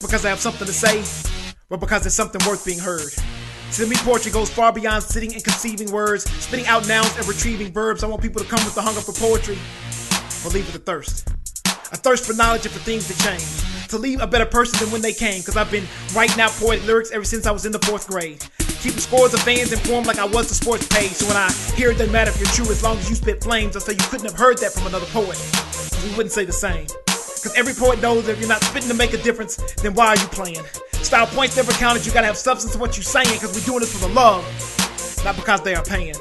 Because I have something to say, but because it's something worth being heard. To me, poetry goes far beyond sitting and conceiving words, spitting out nouns and retrieving verbs. I want people to come with the hunger for poetry, or leave with a thirst. A thirst for knowledge and for things to change. To leave a better person than when they came, because I've been writing out poetic lyrics ever since I was in the 4th grade. Keeping scores of fans informed like I was the sports page. So when I hear it doesn't matter if you're true as long as you spit flames, I say you couldn't have heard that from another poet. We wouldn't say the same. Because every poet knows that if you're not spitting to make a difference, then why are you playing? Style points never counted, you gotta have substance in what you're saying, because we're doing this for the love, not because they are paying.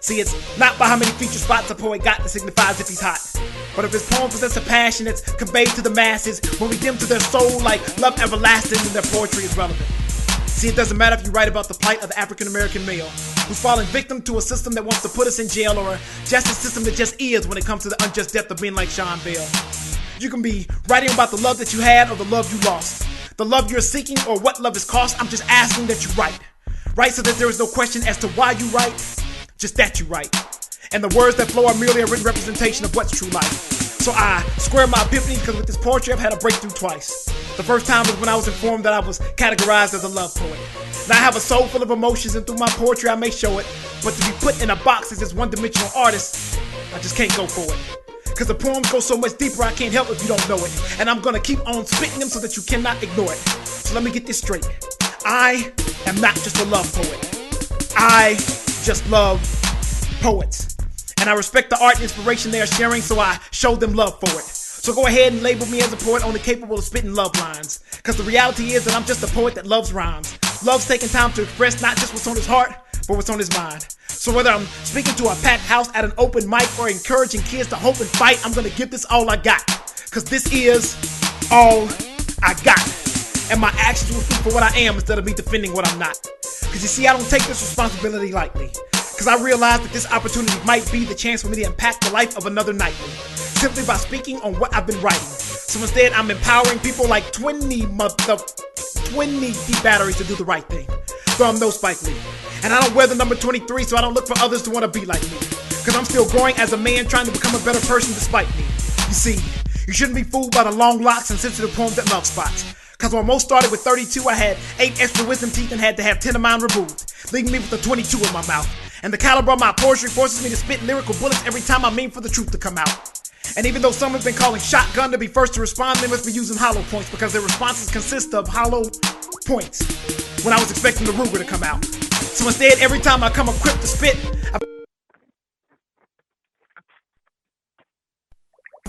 See, it's not by how many feature spots a poet got that signifies if he's hot, but if his poem possesses a passion that's conveyed to the masses, when we dim to their soul like love everlasting, then their poetry is relevant. See, it doesn't matter if you write about the plight of the African-American male, who's fallen victim to a system that wants to put us in jail, or a justice system that just is when it comes to the unjust death of men like Sean Bell. You can be writing about the love that you had or the love you lost. The love you're seeking or what love is cost. I'm just asking that you write. Write so that there is no question as to why you write, just that you write. And the words that flow are merely a written representation of what's true life. So I square my epiphany because with this poetry I've had a breakthrough twice. The first time was when I was informed that I was categorized as a love poet. Now I have a soul full of emotions and through my poetry I may show it. But to be put in a box as this one-dimensional artist, I just can't go for it. Cause the poems go so much deeper I can't help if you don't know it. And I'm gonna keep on spitting them so that you cannot ignore it. So let me get this straight. I am not just a love poet. I just love poets. And I respect the art and inspiration they are sharing, so I show them love for it. So go ahead and label me as a poet only capable of spitting love lines. Cause the reality is that I'm just a poet that loves rhymes. Loves taking time to express not just what's on his heart, but what's on his mind. So whether I'm speaking to a packed house at an open mic or encouraging kids to hope and fight, I'm gonna give this all I got. Cause this is all I got. And my actions will speak for what I am instead of me defending what I'm not. Cause you see, I don't take this responsibility lightly. Cause I realize that this opportunity might be the chance for me to impact the life of another nightly. Simply by speaking on what I've been writing. So instead, I'm empowering people like 20 deep batteries to do the right thing. Though I'm no Spike Lee. And I don't wear the number 23, so I don't look for others to want to be like me. Cause I'm still growing as a man trying to become a better person despite me. You see, you shouldn't be fooled by the long locks and sensitive poems at love spots. Cause when most started with 32, I had 8 extra wisdom teeth and had to have 10 of mine removed, leaving me with a 22 in my mouth. And the caliber of my poetry forces me to spit lyrical bullets every time I mean for the truth to come out. And even though some have been calling shotgun to be first to respond, they must be using hollow points because their responses consist of hollow points when I was expecting the Ruger to come out. So instead, every time I come equipped to spit, I've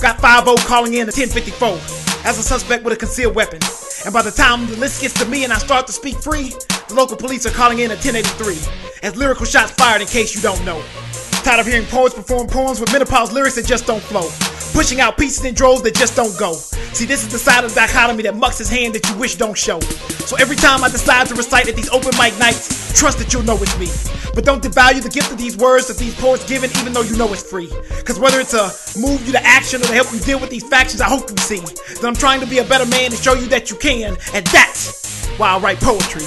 got 5-0 calling in a 1054 as a suspect with a concealed weapon. And by the time the list gets to me and I start to speak free, the local police are calling in a 1083 as lyrical shots fired in case you don't know. Tired of hearing poets perform poems with menopause lyrics that just don't flow. Pushing out pieces in droves that just don't go. See, this is the side of the dichotomy that mucks his hand that you wish don't show. So every time I decide to recite at these open mic nights, trust that you'll know it's me. But don't devalue the gift of these words that these poets given even though you know it's free. Cause whether it's a move you to action or to help you deal with these factions, I hope you see that I'm trying to be a better man and show you that you can. And that's why I write poetry.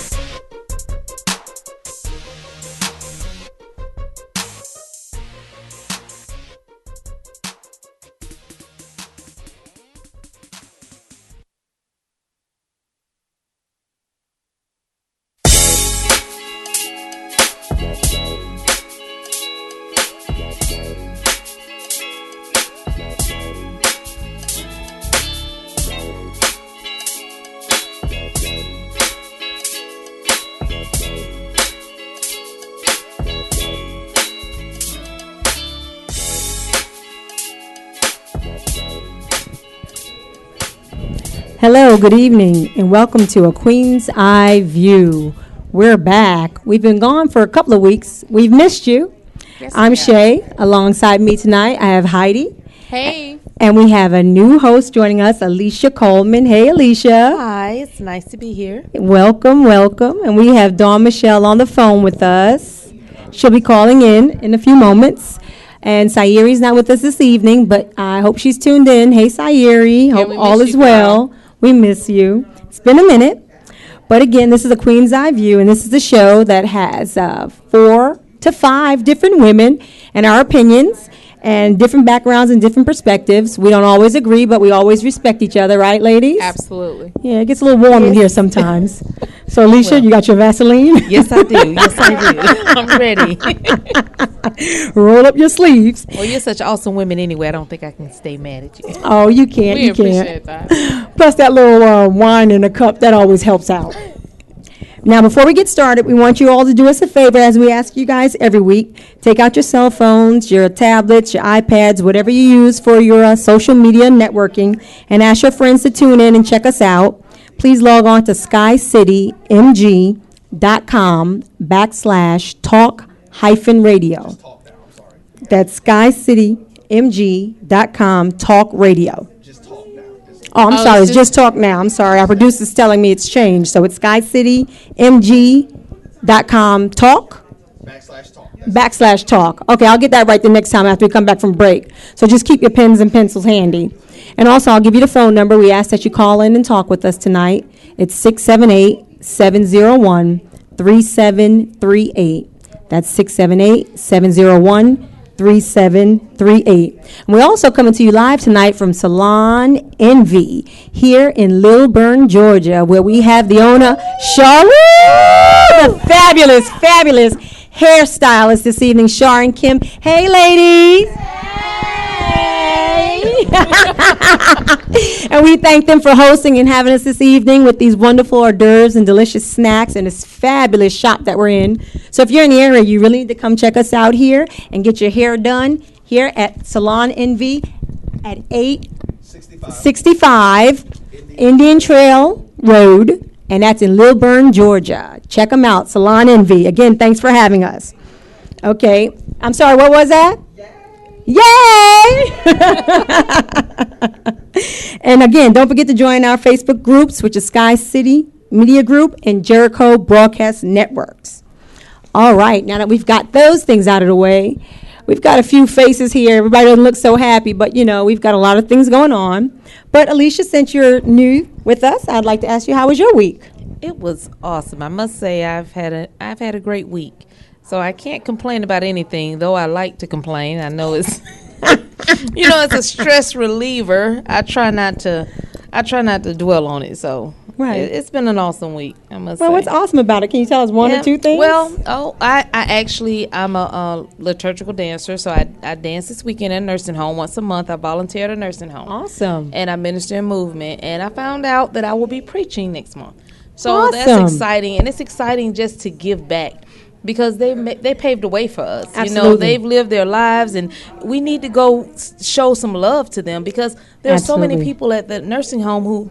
Hello, good evening, and welcome to A Queen's Eye View. We're back. We've been gone for a couple of weeks. We've missed you. Yes, I'm Shay. Alongside me tonight, I have Heidi. Hey. And we have a new host joining us, Alicia Coleman. Hey, Alicia. Hi, it's nice to be here. Welcome, welcome. And we have Dawn Michelle on the phone with us. She'll be calling in a few moments. And Sayeri's not with us this evening, but I hope she's tuned in. Hey, Sayeri. Hope all is well. We miss you. It's been a minute. But again, this is A Queen's Eye View, and this is the show that has 4 to 5 different women and our opinions. and different backgrounds and different perspectives. We don't always agree, but we always respect each other, right, ladies? Absolutely. Yeah, it gets a little warm in here sometimes. So, Alicia, you got your Vaseline? Yes, I do. Yes, I do. I'm ready. Roll up your sleeves. Well, you're such awesome women anyway. I don't think I can stay mad at you. Oh, you can't. We You appreciate can't. that. Plus, that little wine in a cup, that always helps out. Now, before we get started, we want you all to do us a favor, as we ask you guys every week. Take out your cell phones, your tablets, your iPads, whatever you use for your social media networking, and ask your friends to tune in and check us out. Please log on to skycitymg.com/talk-radio. That's skycitymg.com talk radio. Oh, I'm sorry. It's just talk now. I'm sorry. Our producer's telling me it's changed. So it's skycitymg.com talk /talk. Okay, I'll get that right the next time after we come back from break. So just keep your pens and pencils handy. And also, I'll give you the phone number. We ask that you call in and talk with us tonight. It's 678-701-3738. That's 678-701-3738. And we're also coming to you live tonight from Salon Envy here in Lilburn, Georgia, where we have the owner, Charlotte, the fabulous hairstylist this evening, Shar and Kim. Hey, ladies. And we thank them for hosting and having us this evening with these wonderful hors d'oeuvres and delicious snacks and this fabulous shop that we're in. So if you're in the area, you really need to come check us out here and get your hair done here at Salon Envy at 865 Indian Trail Road, and that's in Lilburn, Georgia. Check them out, Salon Envy. Again, thanks for having us. Okay, I'm sorry, what was that? Yay! And again, don't forget to join our Facebook groups, which is Sky City Media Group and Jericho Broadcast Networks. All right, now that we've got those things out of the way, we've got a few faces here. Everybody doesn't look so happy, but we've got a lot of things going on. But Alicia, since you're new with us, I'd like to ask you, how was your week? It was awesome. I must say I've had a great week. So I can't complain about anything, though I like to complain. I know it's it's a stress reliever. I try not to dwell on it. So it's been an awesome week, I must say. Well, what's awesome about it? Can you tell us one or two things? Well, I'm a liturgical dancer, so I dance this weekend in a nursing home once a month. I volunteer at a nursing home. Awesome. And I minister in movement, and I found out that I will be preaching next month. So awesome. That's exciting, and it's exciting just to give back. Because they paved the way for us. Absolutely. They've lived their lives, and we need to go show some love to them, because there are so many people at the nursing home who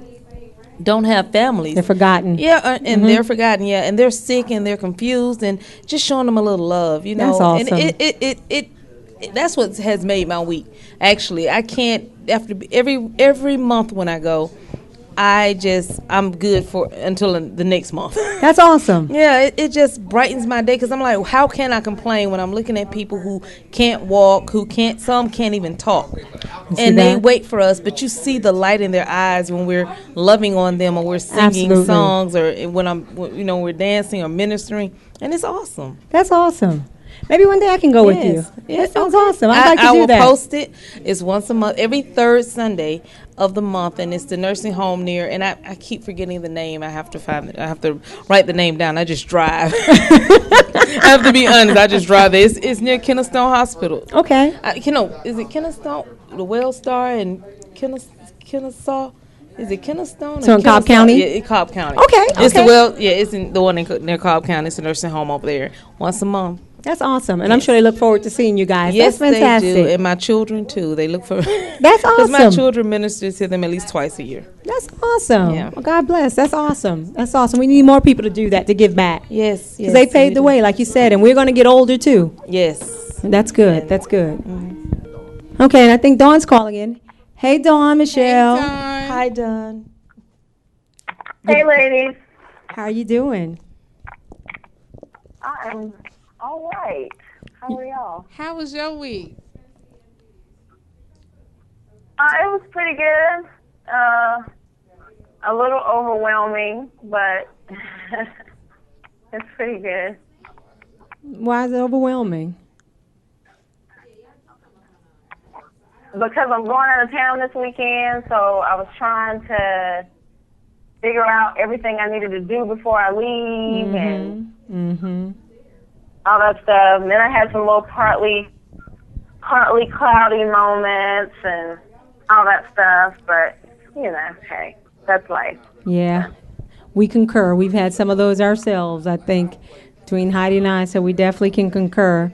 don't have families. They're forgotten. Yeah, and they're forgotten, and they're sick and they're confused, and just showing them a little love, That's awesome. And it that's what has made my week. Actually, I can't, after every month when I go, I'm good for until the next month. That's awesome. Yeah, it just brightens my day, because I'm like, how can I complain when I'm looking at people who can't walk, some can't even talk, and they wait for us, but you see the light in their eyes when we're loving on them, or we're singing songs, or when we're dancing or ministering, and it's awesome. That's awesome. Maybe one day I can go with you. That sounds awesome. I'd like to do that. I will post it. It's once a month, every third Sunday of the month, and it's the nursing home near, and I keep forgetting the name. I have to find it. I have to write the name down. I just drive. I have to be honest. I just drive there. It's near Kennestone Hospital. Okay. Is it Kennestone, the Wellstar, and Kennesaw? Is it Kennestone? So in Cobb County? Yeah, in Cobb County. Okay. It's it's in the one near Cobb County. It's a nursing home over there once a month. That's awesome, and I'm sure they look forward to seeing you guys. Yes, that's fantastic. they do, and my children too. They look for. That's awesome. Because my children minister to them at least twice a year. That's awesome. Yeah. Well, God bless. That's awesome. That's awesome. We need more people to do that, to give back. Yes, because they paved the way, like you said, and we're going to get older too. Yes, that's good. That's good. Mm-hmm. Okay, and I think Dawn's calling in. Hey, Dawn, Michelle. Hey, Dawn. Hi, Dawn. Hey, ladies. How are you doing? I'm all right. How are y'all? How was your week? It was pretty good. A little overwhelming, but it's pretty good. Why is it overwhelming? because I'm going out of town this weekend, so I was trying to figure out everything I needed to do before I leave and all that stuff. And then I had some little partly cloudy moments and all that stuff, but, hey, that's life. Yeah, we concur. We've had some of those ourselves, I think, between Heidi and I, so we definitely can concur.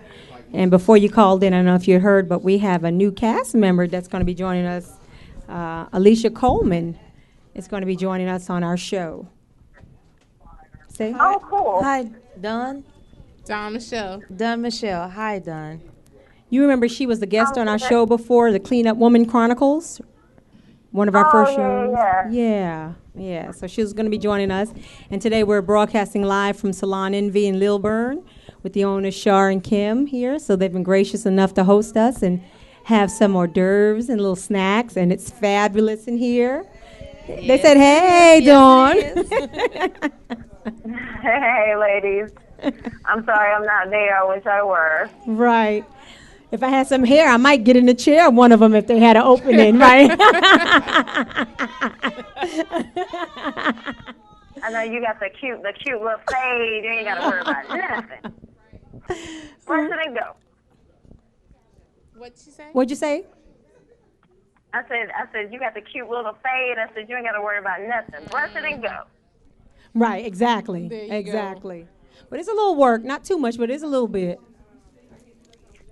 And before you called in, I don't know if you heard, but we have a new cast member that's going to be joining us. Alicia Coleman is going to be joining us on our show. Say hi. Oh, cool. Hi, Dawn. Dawn Michelle. Dawn Michelle. Hi, Dawn. You remember she was the guest on our show before, the Clean Up Woman Chronicles? One of our first shows. Yeah. So she was going to be joining us. And today we're broadcasting live from Salon Envy in Lilburn with the owners, Shar and Kim, here. So they've been gracious enough to host us and have some hors d'oeuvres and little snacks. And it's fabulous in here. Yes. They said, hey, Dawn. Hey, ladies. I'm sorry I'm not there. I wish I were. Right. If I had some hair, I might get in the chair of one of them if they had an opening, right? I know you got the cute little fade. You ain't got to worry about nothing. Brush it and go. What'd you say? What'd you say? I said you got the cute little fade. I said you ain't got to worry about nothing. Brush it and go. Right, exactly. Exactly. But it's a little work, not too much, but it's a little bit.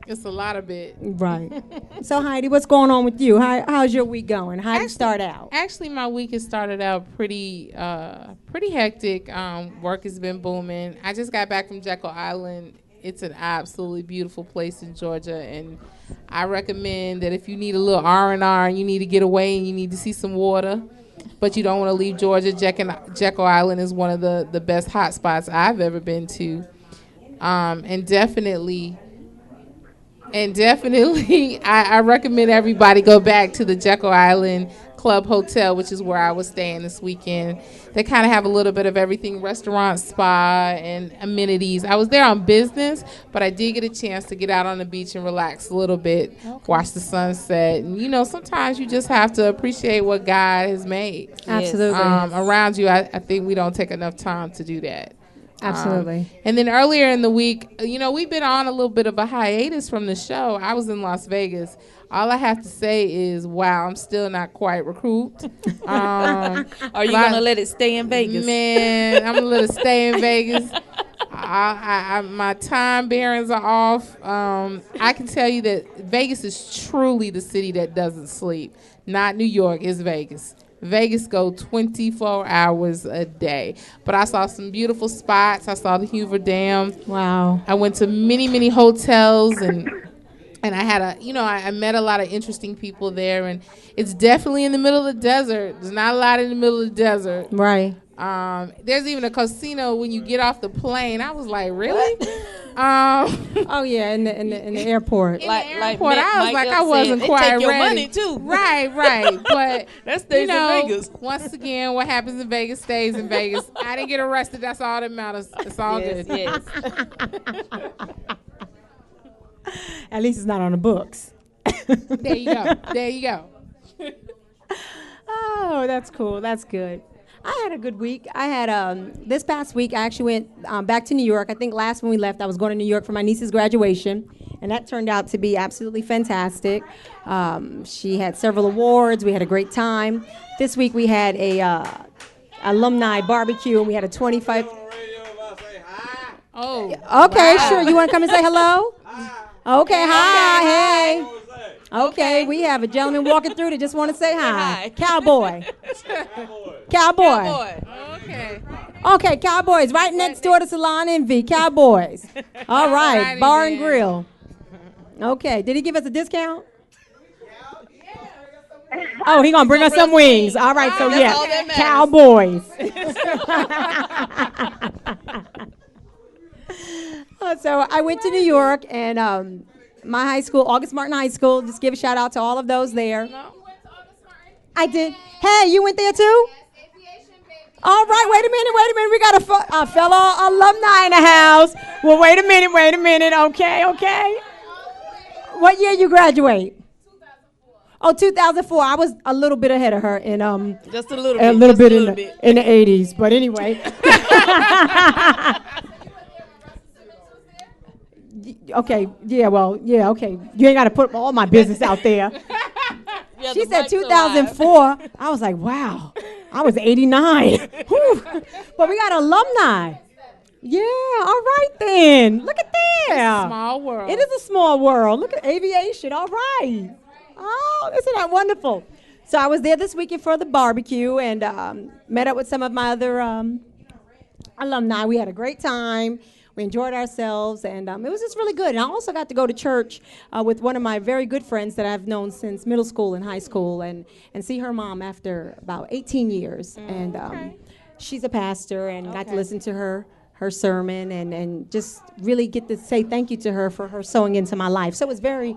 It's a lot of it. Right. So, Heidi, what's going on with you? How's your week going? How did it start out? Actually, my week has started out pretty hectic. Work has been booming. I just got back from Jekyll Island. It's an absolutely beautiful place in Georgia, and I recommend that if you need a little R&R and you need to get away and you need to see some water, but you don't want to leave Georgia, Jekyll Island is one of the best hot spots I've ever been to. And definitely, I recommend everybody go back to the Jekyll Island Club Hotel, which is where I was staying this weekend. They kind of have a little bit of everything, restaurant, spa, and amenities. I was there on business, but I did get a chance to get out on the beach and relax a little bit, watch the sunset. And, sometimes you just have to appreciate what God has made. Absolutely. Around you, I think we don't take enough time to do that. Absolutely. And then earlier in the week, we've been on a little bit of a hiatus from the show. I was in Las Vegas. All I have to say is, wow, I'm still not quite recouped. Are you going to let it stay in Vegas? Man, I'm going to let it stay in Vegas. My time bearings are off. I can tell you that Vegas is truly the city that doesn't sleep. Not New York, it's Vegas. Vegas go 24 hours a day. But I saw some beautiful spots. I saw the Hoover Dam. Wow. I went to many, many hotels and I had I met a lot of interesting people there, and it's definitely in the middle of the desert. There's not a lot in the middle of the desert. Right. There's even a casino when you get off the plane. I was like, really? Oh yeah, in the airport. In the airport, I was like, I wasn't quite take your ready. money too. Right. But that stays in Vegas. Once again, what happens in Vegas stays in Vegas. I didn't get arrested. That's all that matters. It's all good. Yes. At least it's not on the books. There you go. Oh, that's cool. That's good. I had a good week. I had this past week. I actually went back to New York. I think last when we left, I was going to New York for my niece's graduation, and that turned out to be absolutely fantastic. She had several awards. We had a great time. This week we had a alumni barbecue, and we had a 25. Oh, okay, wow. Sure. You want to come and say hello? Okay, hi, hey. Okay, we have a gentleman walking through that just want to say hi. Cowboy. Okay, Cowboys, right next door to Salon Envy. Cowboys. All right, bar and grill. Okay, did he give us a discount? Oh, he gonna bring us some wings. All right, so yeah, Cowboys. So I went to New York, and my high school, August Martin High School, just give a shout out to all of those there. I did. Hey, you went there too? All right, wait a minute. We got a fellow alumni in the house. Well, wait a minute. Okay. What year you graduate? Oh, 2004. I was a little bit ahead of her in Just a little bit, bit. in the 80s. But anyway. Okay. Yeah. Well. Yeah. Okay. You ain't got to put all my business out there. She said 2004. I was like, wow. I was 89. Whew. But we got alumni. Yeah, all right then. Look at that. Small world. It is a small world. Look at aviation. All right. Oh, isn't that wonderful? So I was there this weekend for the barbecue and met up with some of my other alumni. We had a great time. We enjoyed ourselves, and it was just really good. And I also got to go to church with one of my very good friends that I've known since middle school and high school, and see her mom after about 18 years. And she's a pastor, and got to listen to her sermon and just really get to say thank you to her for her sowing into my life. So it was very,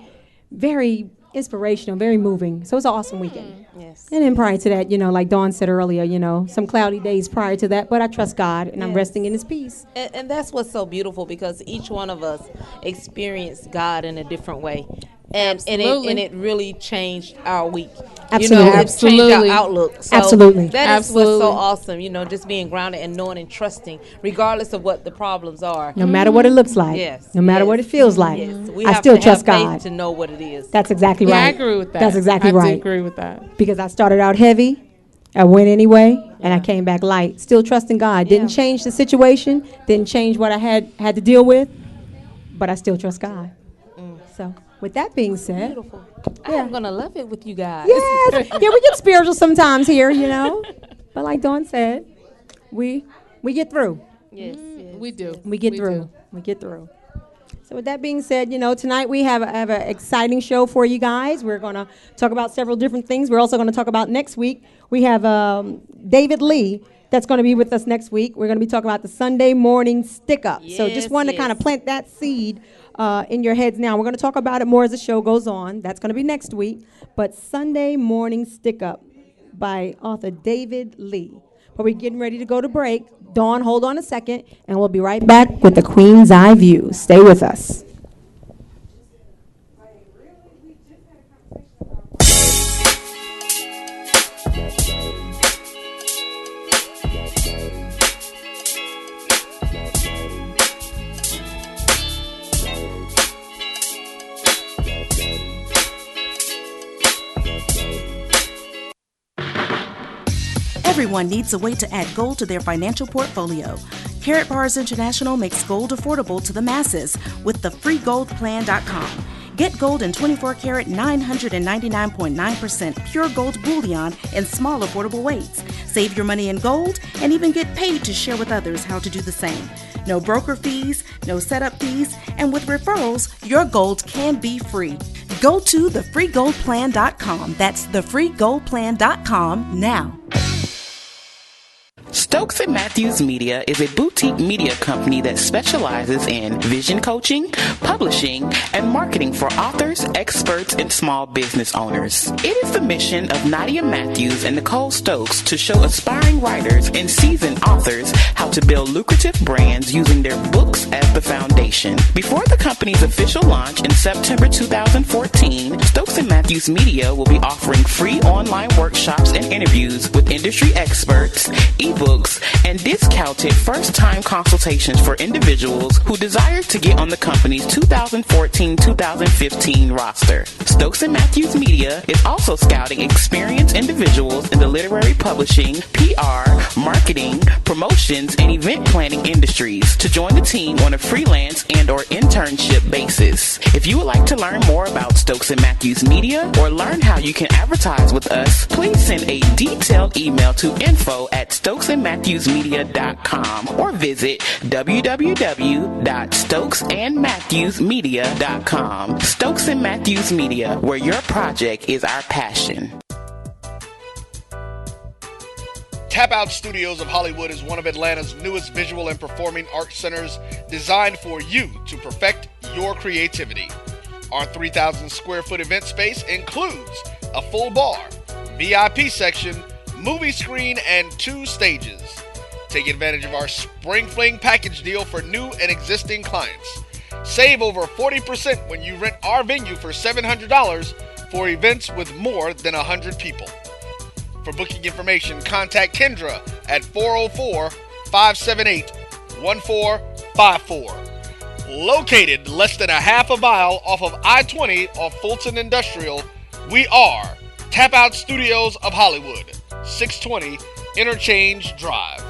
very inspirational, very moving. So it was an awesome weekend. Yes. And then prior to that, like Dawn said earlier, some cloudy days prior to that, but I trust God and I'm resting in his peace. And that's what's so beautiful, because each one of us experienced God in a different way. And it really changed our week. Absolutely. It's changed our outlook. So Absolutely. That is what's so awesome, just being grounded and knowing and trusting, regardless of what the problems are. No matter what it looks like. Yes. No matter what it feels like. Yes. We I have still to trust have faith God. to know what it is. That's exactly Yeah, right. I agree with that. That's exactly I right. do agree with that. Because I started out heavy, I went anyway, and I came back light. Still trusting God. Didn't change the situation, didn't change what I had to deal with, but I still trust God. So, with that being said, Beautiful. I'm going to love it with you guys. yes, yeah, we get spiritual sometimes here, But like Dawn said, we get through. Yes, We do. We get through. We get through. So with that being said, tonight we have an exciting show for you guys. We're going to talk about several different things. We're also going to talk about next week. We have David Lee that's going to be with us next week. We're going to be talking about the Sunday morning stick-up. So just wanted to kind of plant that seed in your heads now. We're going to talk about it more as the show goes on. That's going to be next week. But Sunday morning stick-up by author David Lee. But we're getting ready to go to break. Dawn, hold on a second, and we'll be right back with the Queen's Eye View. Stay with us. Everyone needs a way to add gold to their financial portfolio. Carrot Bars International makes gold affordable to the masses with the freegoldplan.com. Get gold in 24-karat 999.9% pure gold bullion in small, affordable weights. Save your money in gold and even get paid to share with others how to do the same. No broker fees, no setup fees, and with referrals, your gold can be free. Go to thefreegoldplan.com. That's thefreegoldplan.com now. Stokes and Matthews Media is a boutique media company that specializes in vision coaching, publishing, and marketing for authors, experts, and small business owners. It is the mission of Nadia Matthews and Nicole Stokes to show aspiring writers and seasoned authors how to build lucrative brands using their books as the foundation. Before the company's official launch in September 2014, Stokes and Matthews Media will be offering free online workshops and interviews with industry experts, ebooks, and discounted first-time consultations for individuals who desire to get on the company's 2014-2015 roster. Stokes and Matthews Media is also scouting experienced individuals in the literary publishing, PR, marketing, promotions, and event planning industries to join the team on a freelance and or internship basis. If you would like to learn more about Stokes and Matthews Media or learn how you can advertise with us, please send a detailed email to info@stokesandmatthewsmedia.com or visit www.stokesandmatthewsmedia.com. Stokes and Matthews Media, where your project is our passion. Tap Out Studios of Hollywood is one of Atlanta's newest visual and performing arts centers designed for you to perfect your creativity. Our 3,000 square foot event space includes a full bar, VIP section, movie screen, and 2 stages. Take advantage of our Spring Fling package deal for new and existing clients. Save over 40% when you rent our venue for $700 for events with more than 100 people. For booking information, contact Kendra at 404-578-1454. Located less than a half a mile off of I-20 off Fulton Industrial, we are Tap Out Studios of Hollywood, 620 Interchange Drive.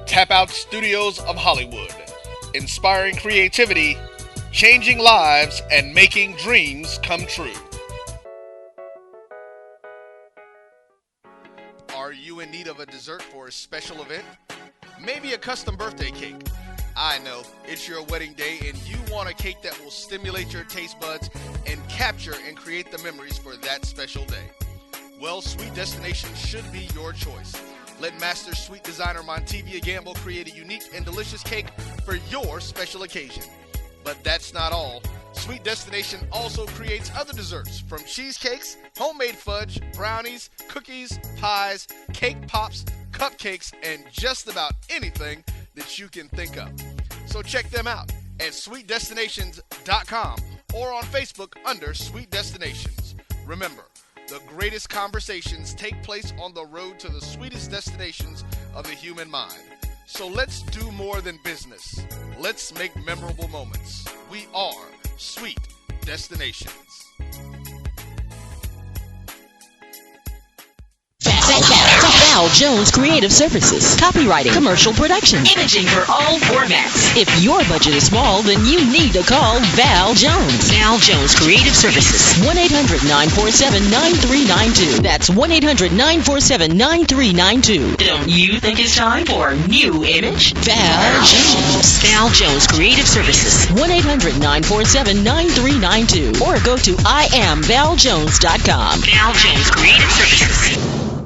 Tap Out Studios of Hollywood, inspiring creativity, changing lives, and making dreams come true. Are you in need of a dessert for a special event? Maybe a custom birthday cake. I know, it's your wedding day and you want a cake that will stimulate your taste buds and capture and create the memories for that special day. Well, Sweet Destination should be your choice. Let Master Sweet Designer Montevia Gamble create a unique and delicious cake for your special occasion. But that's not all. Sweet Destination also creates other desserts, from cheesecakes, homemade fudge, brownies, cookies, pies, cake pops, cupcakes, and just about anything that you can think of. So check them out at sweetdestinations.com or on Facebook under Sweet Destinations. Remember, the greatest conversations take place on the road to the sweetest destinations of the human mind. So let's do more than business. Let's make memorable moments. We are Sweet Destinations. Val Jones Creative Services. Copywriting, commercial production, imaging for all formats. If your budget is small, then you need to call Val Jones. Val Jones Creative Services. 1-800-947-9392. That's 1-800-947-9392. Don't you think it's time for a new image? Val Jones. Val Jones Creative Services. 1-800-947-9392. Or go to IamValJones.com. Val Jones Creative Services.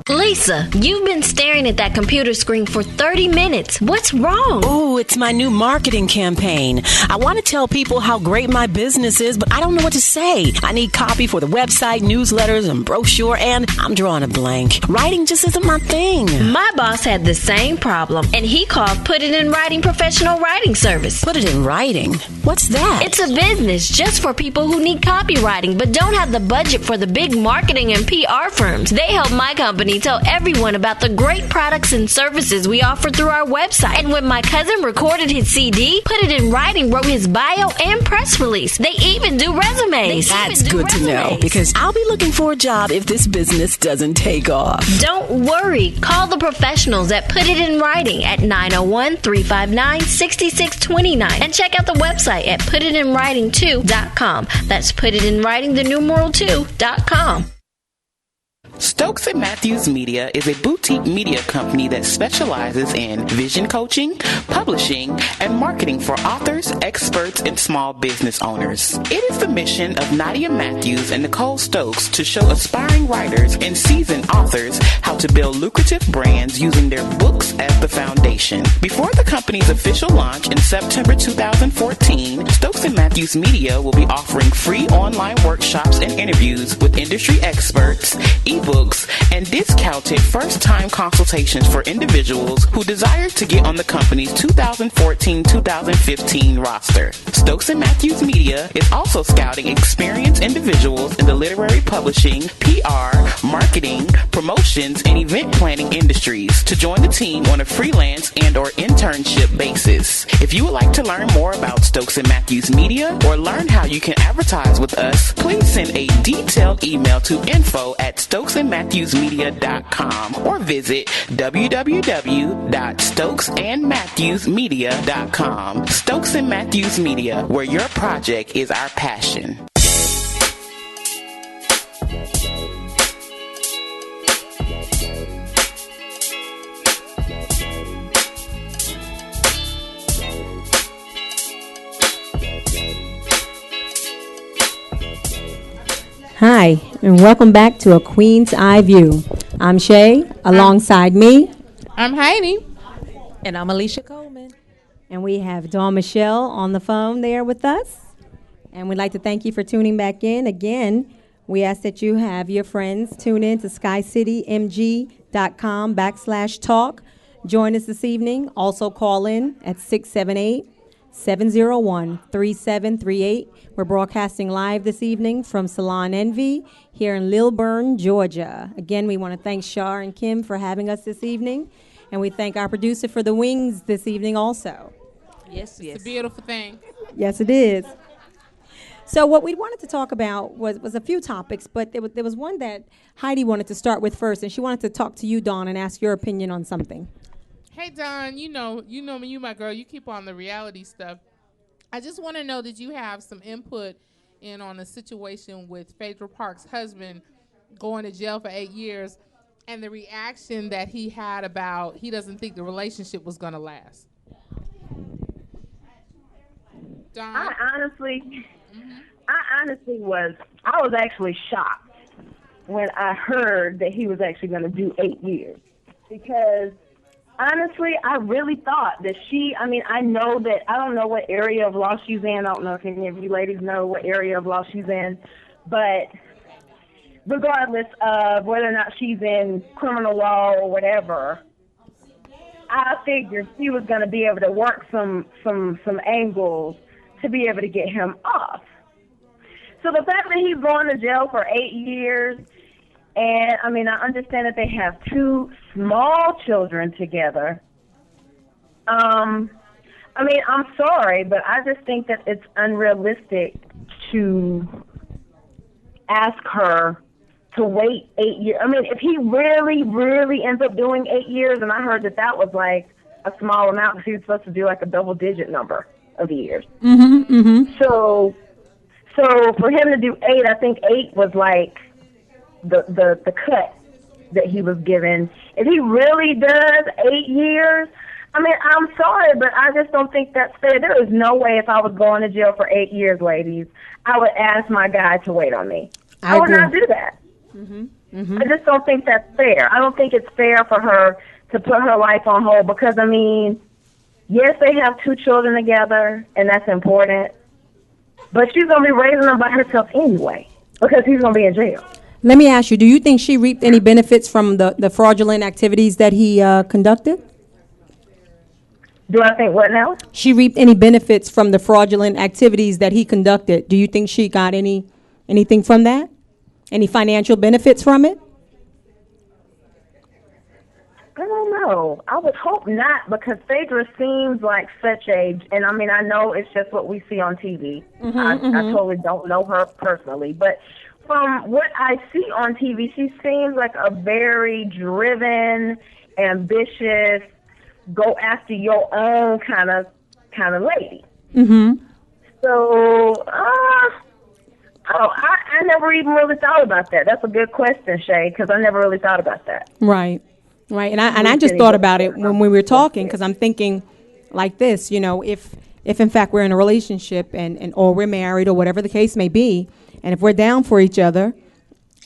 Lisa, you've been staring at that computer screen for 30 minutes. What's wrong? Oh, it's my new marketing campaign. I want to tell people how great my business is, but I don't know what to say. I need copy for the website, newsletters, and brochure, and I'm drawing a blank. Writing just isn't my thing. My boss had the same problem, and he called Put It in Writing Professional Writing Service. Put it in writing? What's that? It's a business just for people who need copywriting, but don't have the budget for the big marketing and PR firms. They help my company tell everyone about the great products and services we offer through our website. And when my cousin recorded his CD, Put It in Writing wrote his bio and press release. They even do resumes. That's good to know, because I'll be looking for a job if this business doesn't take off. Don't worry. Call the professionals at Put It in Writing at 901-359-6629 and check out the website at putitinwriting2.com. That's putitinwriting2.com. Stokes and Matthews Media is a boutique media company that specializes in vision coaching, publishing, and marketing for authors, experts, and small business owners. It is the mission of Nadia Matthews and Nicole Stokes to show aspiring writers and seasoned authors how to build lucrative brands using their books as the foundation. Before the company's official launch in September 2014, Stokes and Matthews Media will be offering free online workshops and interviews with industry experts, ebooks, and discounted first-time consultations for individuals who desire to get on the company's 2014-2015 roster. Stokes and Matthews Media is also scouting experienced individuals in the literary publishing, PR, marketing, promotions, and event planning industries to join the team on a freelance and or internship basis. If you would like to learn more about Stokes and Matthews Media or learn how you can advertise with us, please send a detailed email to info@stokesandmatthewsmedia.com or visit www.stokesandmatthewsmedia.com. Stokes and Matthews Media, where your project is our passion. Hi, and welcome back to A Queen's Eye View. I'm Shay. Alongside me, I'm Heidi. And I'm Alicia Coleman. and we have Dawn Michelle on the phone there with us. And we'd like to thank you for tuning back in. Again, we ask that you have your friends tune in to SkyCityMG.com/talk. Join us this evening. Also call in at 678 701-3738. We're broadcasting live this evening from Salon Envy here in Lilburn, Georgia. Again, we want to thank Shar and Kim for having us this evening, and we thank our producer for the wings this evening also. Yes. It's a beautiful thing. Yes, it is. So what we wanted to talk about was a few topics, but there was one that Heidi wanted to start with first, and she wanted to talk to you, Dawn, and ask your opinion on something. Hey, Dawn, you know me, you my girl. You keep on the reality stuff. I just want to know that you have some input in on the situation with Phaedra Parks' husband going to jail for 8 years and the reaction that he had about he doesn't think the relationship was going to last. Dawn? I honestly was actually shocked when I heard that he was actually going to do 8 years. Because, honestly, I really thought that I know that, I don't know what area of law she's in. I don't know if any of you ladies know what area of law she's in. But regardless of whether or not she's in criminal law or whatever, I figured she was going to be able to work some angles to be able to get him off. So the fact that he's going to jail for 8 years, and I understand that they have 2 small children together. I'm sorry, but I just think that it's unrealistic to ask her to wait 8 years. If he really, really ends up doing 8 years, and I heard that was like a small amount because he was supposed to do like a double-digit number of years. Mm-hmm, mm-hmm. So for him to do 8, I think 8 was like the cut that he was given. If he really does 8 years, I'm sorry, but I just don't think that's fair. There is no way if I was going to jail for 8 years, ladies, I would ask my guy to wait on me. I would not do that. Mm-hmm, mm-hmm. I just don't think that's fair. I don't think it's fair for her to put her life on hold because, yes, they have 2 children together, and that's important. But she's going to be raising them by herself anyway because he's going to be in jail. Let me ask you, do you think she reaped any benefits from the fraudulent activities that he conducted? Do I think what now? She reaped any benefits from the fraudulent activities that he conducted. Do you think she got anything from that? Any financial benefits from it? I don't know. I would hope not because Phaedra seems like such a, and I know it's just what we see on TV. Mm-hmm, I totally don't know her personally, but from what I see on TV, she seems like a very driven, ambitious, go after your own kind of lady. Mm-hmm. So, I never even really thought about that. That's a good question, Shay, because I never really thought about that. Right. And I just thought about it when we were talking because I'm thinking like this, if in fact we're in a relationship and or we're married or whatever the case may be, and if we're down for each other,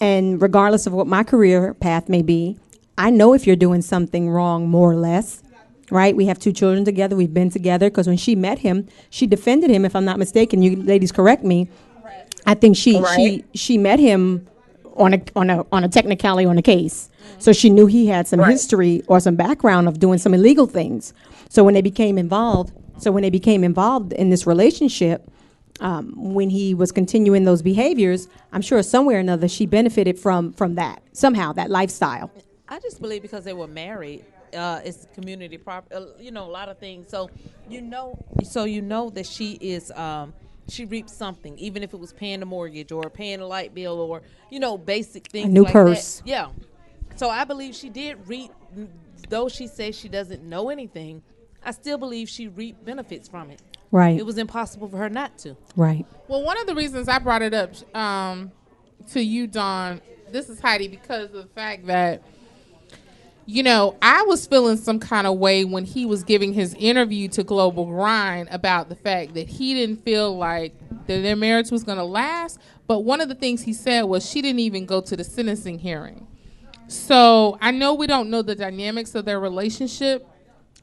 and regardless of what my career path may be, I know if you're doing something wrong, more or less, right? We have 2 children together. We've been together because when she met him, she defended him, if I'm not mistaken. You ladies correct me. I think she met him on a technicality on a case. So she knew he had some history or some background of doing some illegal things. So when they became involved in this relationship, when he was continuing those behaviors, I'm sure somewhere or another she benefited from that, somehow, that lifestyle. I just believe because they were married, it's community property, a lot of things. So you know that she is, she reaped something, even if it was paying the mortgage or paying the light bill or, basic things a new like purse. that. Yeah. So I believe she did reap, though she says she doesn't know anything, I still believe she reaped benefits from it. Right. It was impossible for her not to. Right. Well, one of the reasons I brought it up to you, Dawn, this is Heidi, because of the fact that, I was feeling some kind of way when he was giving his interview to Global Grind about the fact that he didn't feel like their marriage was going to last. But one of the things he said was she didn't even go to the sentencing hearing. So I know we don't know the dynamics of their relationship,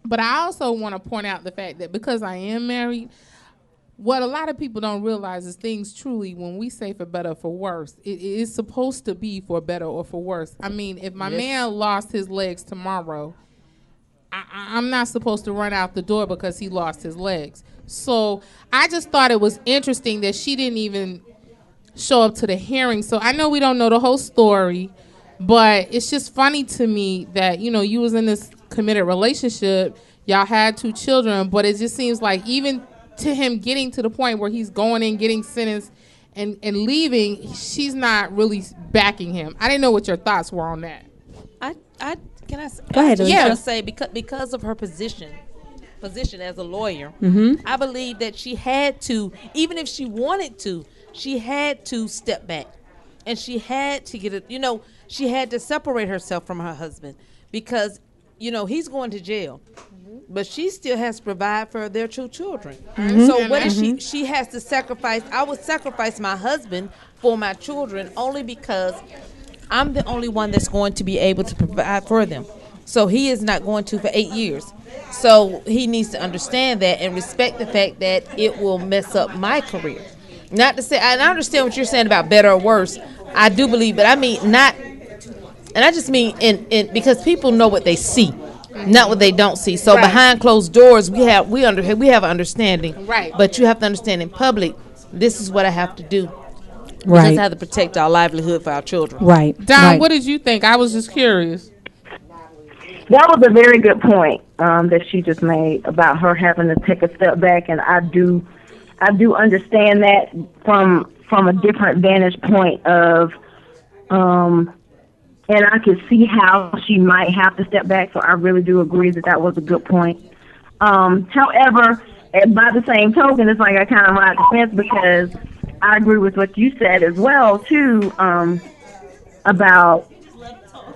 but I also want to point out the fact that because I am married, what a lot of people don't realize is things truly, when we say for better or for worse, it is supposed to be for better or for worse. If my man lost his legs tomorrow, I'm not supposed to run out the door because he lost his legs. So I just thought it was interesting that she didn't even show up to the hearing. So I know we don't know the whole story, but it's just funny to me that, you know, you was in this committed relationship, y'all had 2 children, but it just seems like even to him getting to the point where he's going in, getting sentenced, and leaving, she's not really backing him. I didn't know what your thoughts were on that. Can I say? Go ahead. I just Yeah. want to say because of her position as a lawyer, I believe that she had to, even if she wanted to, she had to step back, and she had to get it. You know, she had to separate herself from her husband because, you know, he's going to jail, but she still has to provide for their 2 children. So what is she has to sacrifice? I would sacrifice my husband for my children only because I'm the only one that's going to be able to provide for them. So he is not going to for 8 years. So he needs to understand that and respect the fact that it will mess up my career. Not to say, and I understand what you're saying about better or worse. I do believe, but I mean not, and I just mean in because people know what they see, not what they don't see. So behind closed doors, we have an understanding. Right. But you have to understand in public, this is what I have to do. Right. Because I have to protect our livelihood for our children. Right. Don, what did you think? I was just curious. That was a very good point that she just made about her having to take a step back, and I do understand that from a different vantage point of, and I could see how she might have to step back. So I really do agree that was a good point. However, by the same token, it's like I kind of ride the fence because I agree with what you said as well too about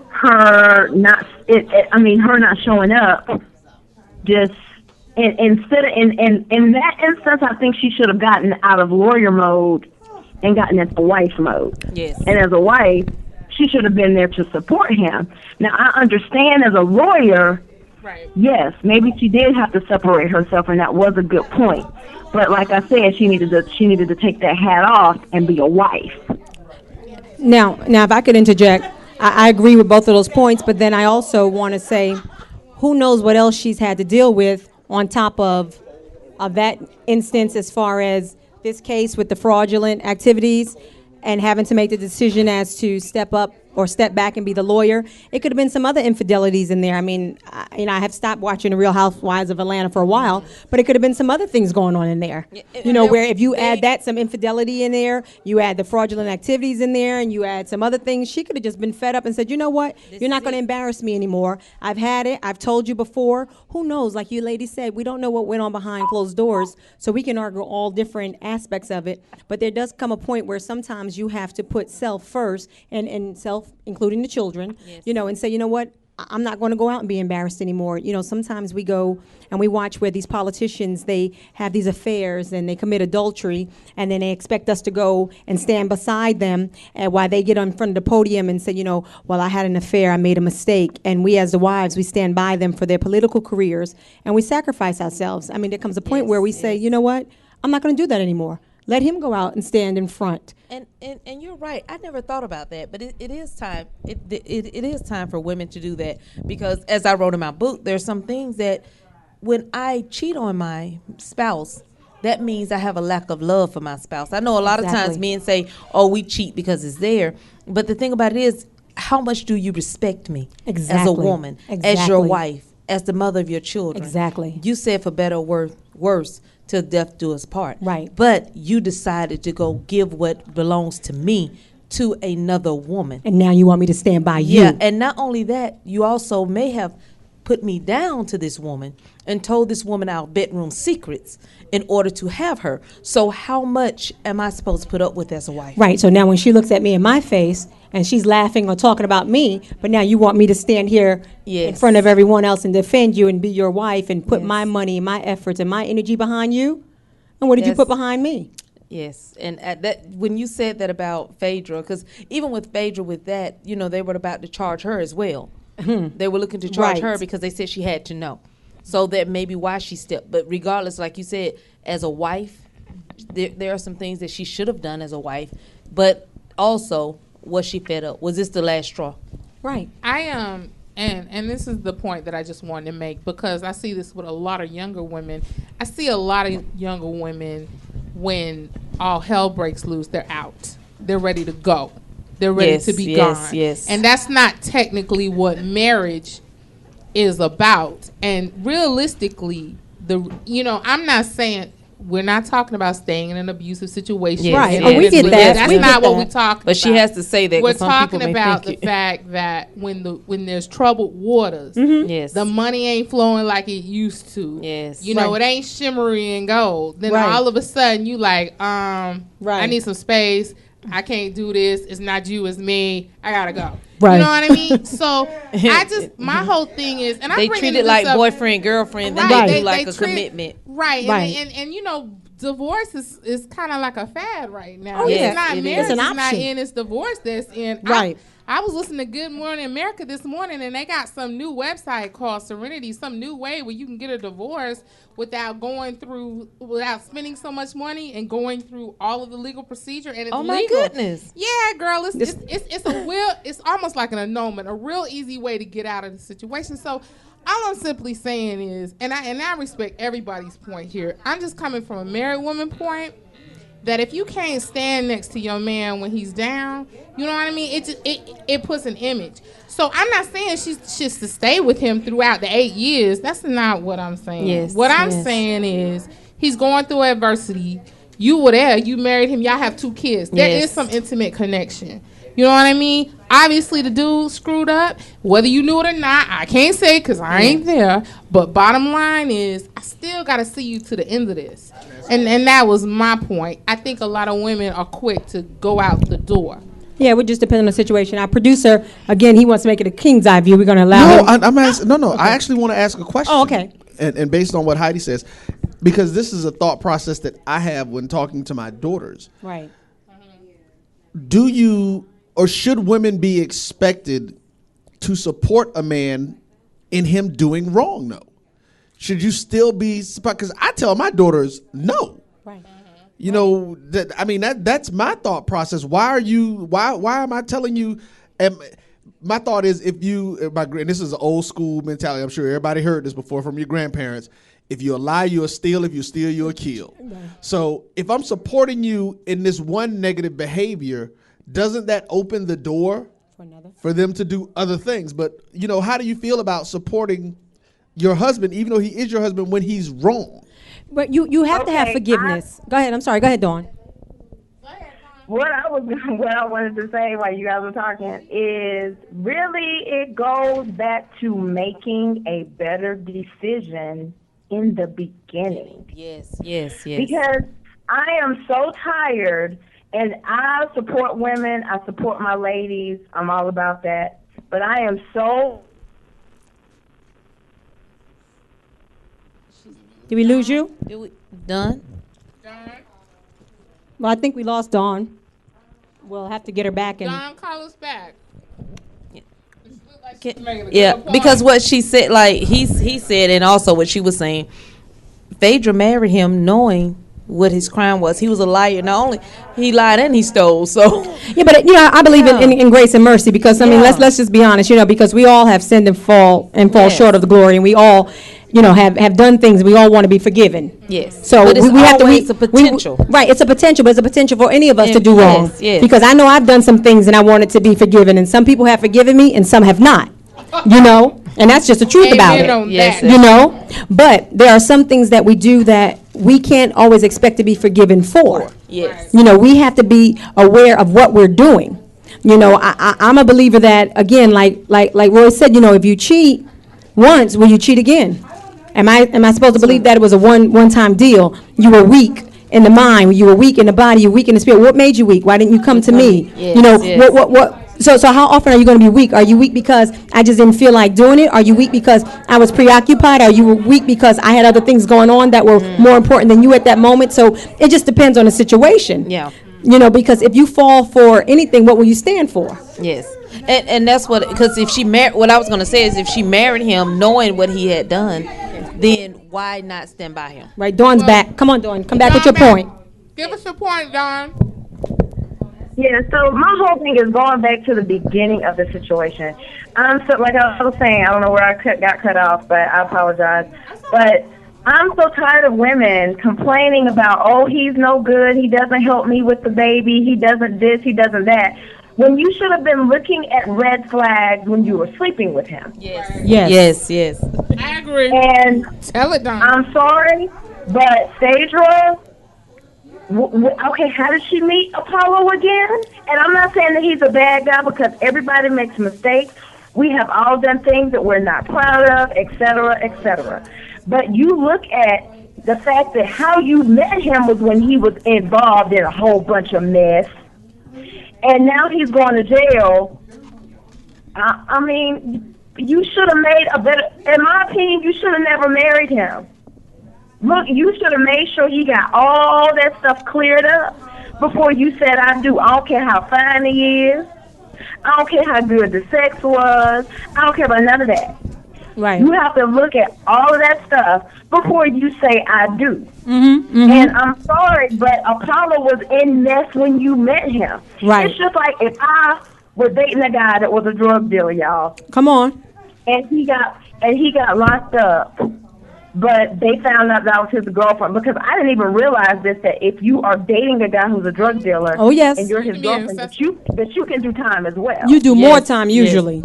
her not. Her not showing up. Just instead of in that instance, I think she should have gotten out of lawyer mode and gotten into wife mode. Yes. And as a wife, she should have been there to support him. Now I understand as a lawyer. Right. Yes, maybe she did have to separate herself, and that was a good point. But like I said, she needed to take that hat off and be a wife. Now, if I could interject, I agree with both of those points, but then I also want to say, who knows what else she's had to deal with on top of that instance as far as this case with the fraudulent activities and having to make the decision as to step up or step back and be the lawyer. It could have been some other infidelities in there. I mean, I have stopped watching The Real Housewives of Atlanta for a while, but it could have been some other things going on in there. Where if you add that, some infidelity in there, you add the fraudulent activities in there, and you add some other things, she could have just been fed up and said, you know what, you're not going to embarrass me anymore. I've had it. I've told you before. Who knows? Like you ladies said, we don't know what went on behind closed doors, so we can argue all different aspects of it. But there does come a point where sometimes you have to put self first, and self including the children, and say, you know what, I'm not going to go out and be embarrassed anymore. Sometimes we go and we watch where these politicians, they have these affairs and they commit adultery, and then they expect us to go and stand beside them while they get on front of the podium and say, well, I had an affair, I made a mistake. And we as the wives, we stand by them for their political careers, and we sacrifice ourselves. I mean, there comes a point where we say, you know what, I'm not going to do that anymore. Let him go out and stand in front. And you're right. I never thought about that, but it is time. It is time for women to do that, because as I wrote in my book, there's some things that when I cheat on my spouse, that means I have a lack of love for my spouse. I know a lot of times men say, "Oh, we cheat because it's there," but the thing about it is, how much do you respect me as a woman, as your wife, as the mother of your children? Exactly. You said for better or worse, till death do us part. Right. But you decided to go give what belongs to me to another woman. And now you want me to stand by you. Yeah, and not only that, you also may have put me down to this woman and told this woman our bedroom secrets in order to have her. So how much am I supposed to put up with as a wife? Right. So now when she looks at me in my face and she's laughing or talking about me, but now you want me to stand here in front of everyone else and defend you and be your wife and put my money, my efforts, and my energy behind you? And what did you put behind me? Yes, and at that, when you said that about Phaedra, because even with Phaedra, with that, they were about to charge her as well. They were looking to charge her because they said she had to know. So that may be why she stepped. But regardless, like you said, as a wife, there are some things that she should have done as a wife. But also, was she fed up? Was this the last straw? Right. And And this is the point that I just wanted to make, because I see this with a lot of younger women. I see a lot of younger women, when all hell breaks loose, they're out. They're ready to go. They're ready to be gone. Yes. And that's not technically what marriage is about. And realistically, I'm not saying, we're not talking about staying in an abusive situation. Yes. Right. Yes. We get that. That's We not get what that. we're talking about. But she has to say that. We're 'cause some talking people may about the think it. fact that when there's troubled waters, Yes. the money ain't flowing like it used to. Yes. You know, it ain't shimmery and gold. Then Right. all of a sudden you like, Right. I need some space. I can't do this. It's not you, it's me. I gotta go. Right. You know what I mean? So my whole thing is, and They treat it like boyfriend, girlfriend, then Right. they do They like a treat- commitment. Right. Right. And divorce is kind of like a fad right now. Oh, yeah. It's not It is. marriage It's an is not option. in, it's divorce that's in. Right. I was listening to Good Morning America this morning, and they got some new website called Serenity, some new way where you can get a divorce without spending so much money and going through all of the legal procedure. And it's Oh my legal. goodness. Yeah, girl, it's almost like an annulment, a real easy way to get out of the situation. So all I'm simply saying is, and I respect everybody's point here. I'm just coming from a married woman point, that if you can't stand next to your man when he's down, you know what I mean? It puts an image. So I'm not saying she's just to stay with him throughout the 8 years. That's not what I'm saying. Yes, what I'm yes. saying is, he's going through adversity. You were there. You married him. Y'all have 2 kids. There Yes. is some intimate connection. You know what I mean? Obviously, the dude screwed up. Whether you knew it or not, I can't say because I ain't there. But bottom line is, I still got to see you to the end of this. And that was my point. I think a lot of women are quick to go out the door. Yeah, it would just depend on the situation. Our producer, again, he wants to make it a king's eye view. We're going to allow No, him. I'm asking. No. I actually want to ask a question. Oh, okay. And based on what Heidi says, because this is a thought process that I have when talking to my daughters. Right. Do you or should women be expected to support a man in him doing wrong? No. Should you still be? Because I tell my daughters no. Right. You know, that's my thought process. Why am I telling you? My thought is, if you, and this is an old school mentality. I'm sure everybody heard this before from your grandparents. If you lie, you'll steal. If you steal, you'll kill. Right. So if I'm supporting you in this one negative behavior, doesn't that open the door for them to do other things? But, how do you feel about supporting your husband, even though he is your husband, when he's wrong? But you have to have forgiveness. Go ahead. I'm sorry. Go ahead, Dawn. What I wanted to say while you guys were talking is, really it goes back to making a better decision in the beginning. Yes, yes, yes. Because I am so tired, and I support women, I support my ladies, I'm all about that, but I am so... Did we lose you? Done? Well, I think we lost Dawn. We'll have to get her back. And Dawn, call us back. Yeah, because what she said, like he said, and also what she was saying, Phaedra married him knowing what his crime was. He was a liar. Not only he lied and he stole. So yeah, but I believe in grace and mercy, because let's just be honest, because we all have sinned and fall short of the glory, and we all have done things. We all want to be forgiven. Yes. So but it's we have to. always a potential. Right. It's a potential, but it's a potential for any of us to do wrong. Yes. Because I know I've done some things and I wanted to be forgiven, and some people have forgiven me and some have not. And that's just the truth about it. Yes. But there are some things that we do that we can't always expect to be forgiven for. Yes. We have to be aware of what we're doing. I'm a believer that, again, like Roy said, if you cheat once, will you cheat again? Am I supposed to believe that it was a one-time deal? You were weak in the mind, you were weak in the body, you were weak in the spirit. What made you weak? Why didn't you come to me? Yes, What? So how often are you going to be weak? Are you weak because I just didn't feel like doing it? Are you weak because I was preoccupied? Are you weak because I had other things going on that were more important than you at that moment? So it just depends on the situation. Yeah. Because if you fall for anything, what will you stand for? Yes. And that's because if she married, what I was going to say is, if she married him knowing what he had done, then why not stand by him? Right. Dawn's back. Come on, Dawn. Come back with your point. Give us your point, Dawn. Yeah, so my whole thing is going back to the beginning of the situation. So like I was saying, I don't know where I got cut off, but I apologize. But I'm so tired of women complaining about, oh, he's no good, he doesn't help me with the baby, he doesn't this, he doesn't that. When you should have been looking at red flags when you were sleeping with him. Yes. I agree. And Tell it, Don. I'm sorry, but Phaedra, okay, how did she meet Apollo again? And I'm not saying that he's a bad guy because everybody makes mistakes. We have all done things that we're not proud of, et cetera, et cetera. But you look at the fact that how you met him was when he was involved in a whole bunch of mess. And now he's going to jail. I mean, you should have made a better, in my opinion, you should have never married him. Look, you should have made sure he got all that stuff cleared up before you said I do. I don't care how fine he is. I don't care how good the sex was. I don't care about none of that. Right. You have to look at all of that stuff before you say I do. Mm-hmm. And I'm sorry, but Apollo was in mess when you met him. Right. It's just like if I was dating a guy that was a drug dealer, y'all. Come on. And he got locked up. But they found out that was his girlfriend because I didn't even realize this, that if you are dating a guy who's a drug dealer, oh yes, and you're his girlfriend, that you can do time as well. You do more time usually.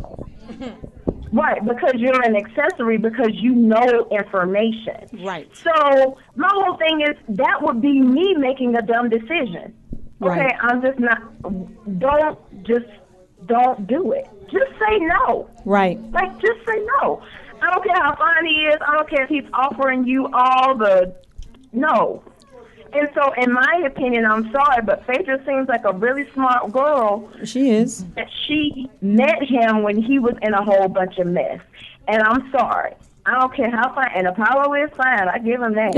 Right, because you're an accessory because you know information. Right. So my whole thing is that would be me making a dumb decision. Okay, Right. I'm just not. Don't do it. Just say no. Right. Like, just say no. I don't care how fine he is. I don't care if he's offering you all the no. And so, in my opinion, I'm sorry, but Phaedra seems like a really smart girl. She is. That she met him when he was in a whole bunch of mess. And I'm sorry. I don't care how fine. And Apollo is fine. I give him that.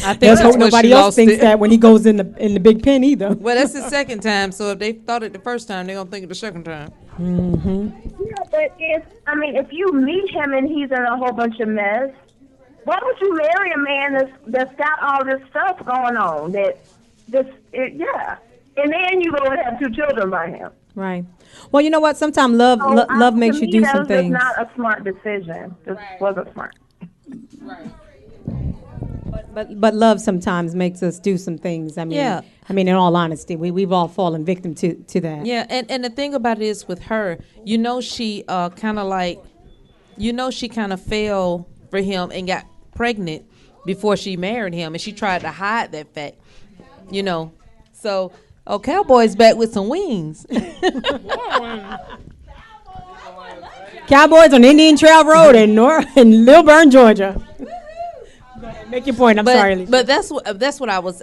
I think Let's hope that's what nobody she else lost thinks it. that when he goes in the big pen either. Well, that's the second time. So if they thought it the first time, they're gonna think it the second time. Mm-hmm. Yeah, but if you meet him and he's in a whole bunch of mess, why would you marry a man that's got all this stuff going on? Yeah. And then you go and have 2 children by him. Right. Well, you know what? Sometimes love makes you do some things. That was just not a smart decision. Just wasn't smart. Right. But love sometimes makes us do some things. I mean, in all honesty, we've all fallen victim to that. Yeah, and the thing about it is with her, she kind of fell for him and got pregnant before she married him, and she tried to hide that fact. So Cowboy's back with some wings. Cowboys on Indian Trail Road in Lilburn, Georgia. Make your point. I'm sorry, Lisa. But that's what I was.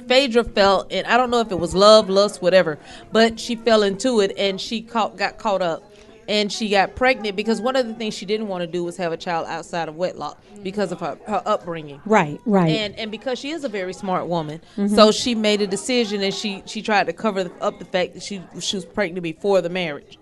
Phaedra felt, and I don't know if it was love, lust, whatever. But she fell into it, and she got caught up, and she got pregnant because one of the things she didn't want to do was have a child outside of wedlock because of her upbringing. Right. And because she is a very smart woman, so she made a decision, and she tried to cover up the fact that she was pregnant before the marriage.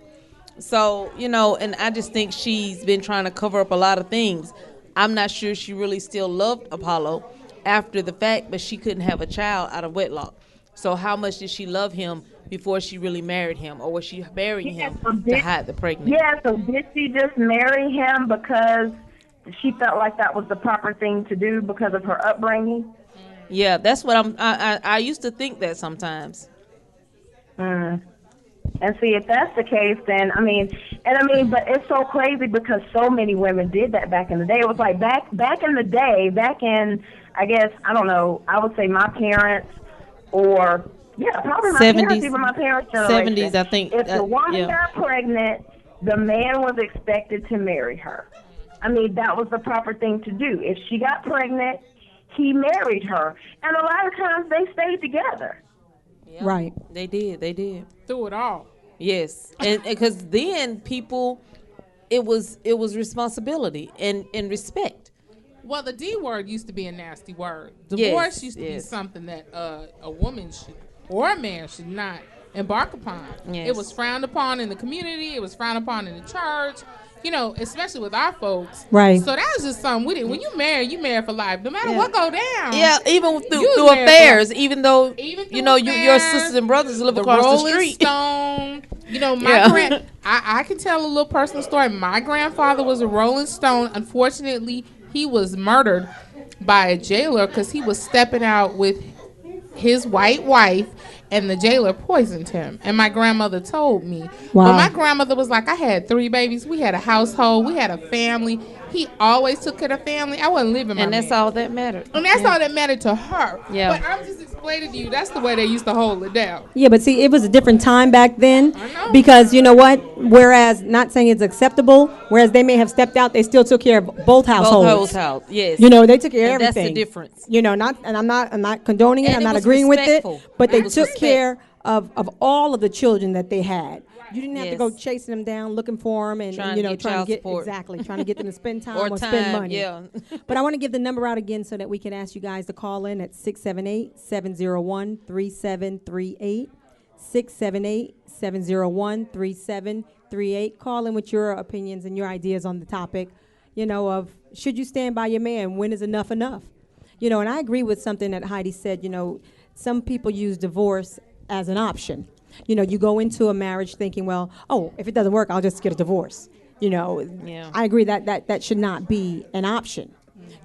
So and I just think she's been trying to cover up a lot of things. I'm not sure she really still loved Apollo after the fact, but she couldn't have a child out of wedlock. So how much did she love him before she really married him, or was she marrying him to hide the pregnancy? Yeah, so did she just marry him because she felt like that was the proper thing to do because of her upbringing? Yeah, that's what I used to think that sometimes. And see, if that's the case, then but it's so crazy because so many women did that back in the day. It was like back in the day, I guess, I don't know, I would say my parents or probably my 70s, parents, even my parents' generation. 70s, I think. If the woman got pregnant, the man was expected to marry her. I mean, that was the proper thing to do. If she got pregnant, he married her, and a lot of times they stayed together. Yeah, right. They did. Through it all. Yes, and because then people, it was responsibility and respect. Well, the D word used to be a nasty word. Divorce used to be something that a woman should or a man should not embark upon. Yes. It was frowned upon in the community. It was frowned upon in the church. especially with our folks. Right. So that was just something we didn't. When you marry for life. No matter what go down. Yeah, even through affairs, even though your sisters and brothers live across the street. Stone. My I can tell a little personal story. My grandfather was a Rolling Stone. Unfortunately, he was murdered by a jailer because he was stepping out with his white wife, and the jailer poisoned him. And my grandmother told me. Wow. But my grandmother was like, I had 3 babies. We had a household. We had a family. He always took care of family. I wasn't living my And that's all that mattered. And that's all that mattered to her. Yeah. But I'm just explaining to you, that's the way they used to hold it down. Yeah, but see, it was a different time back then. Because you know what? Whereas, not saying it's acceptable, whereas they may have stepped out, they still took care of both households. Yes. They took care of everything. That's the difference. I'm not condoning it. And I'm it not was agreeing respectful. with it. But they It was took respect. care of all of the children that they had. You didn't have to Yes. go chasing them down, looking for them, and Trying to get child support. trying to get them to spend time Or spend time, money. yeah. But I want to give the number out again so that we can ask you guys to call in at 678-701-3738. 678-701-3738. Call in with your opinions and your ideas on the topic, of should you stand by your man? When is enough enough? And I agree with something that Heidi said, some people use divorce as an option. You go into a marriage thinking, well, if it doesn't work, I'll just get a divorce. I agree that should not be an option.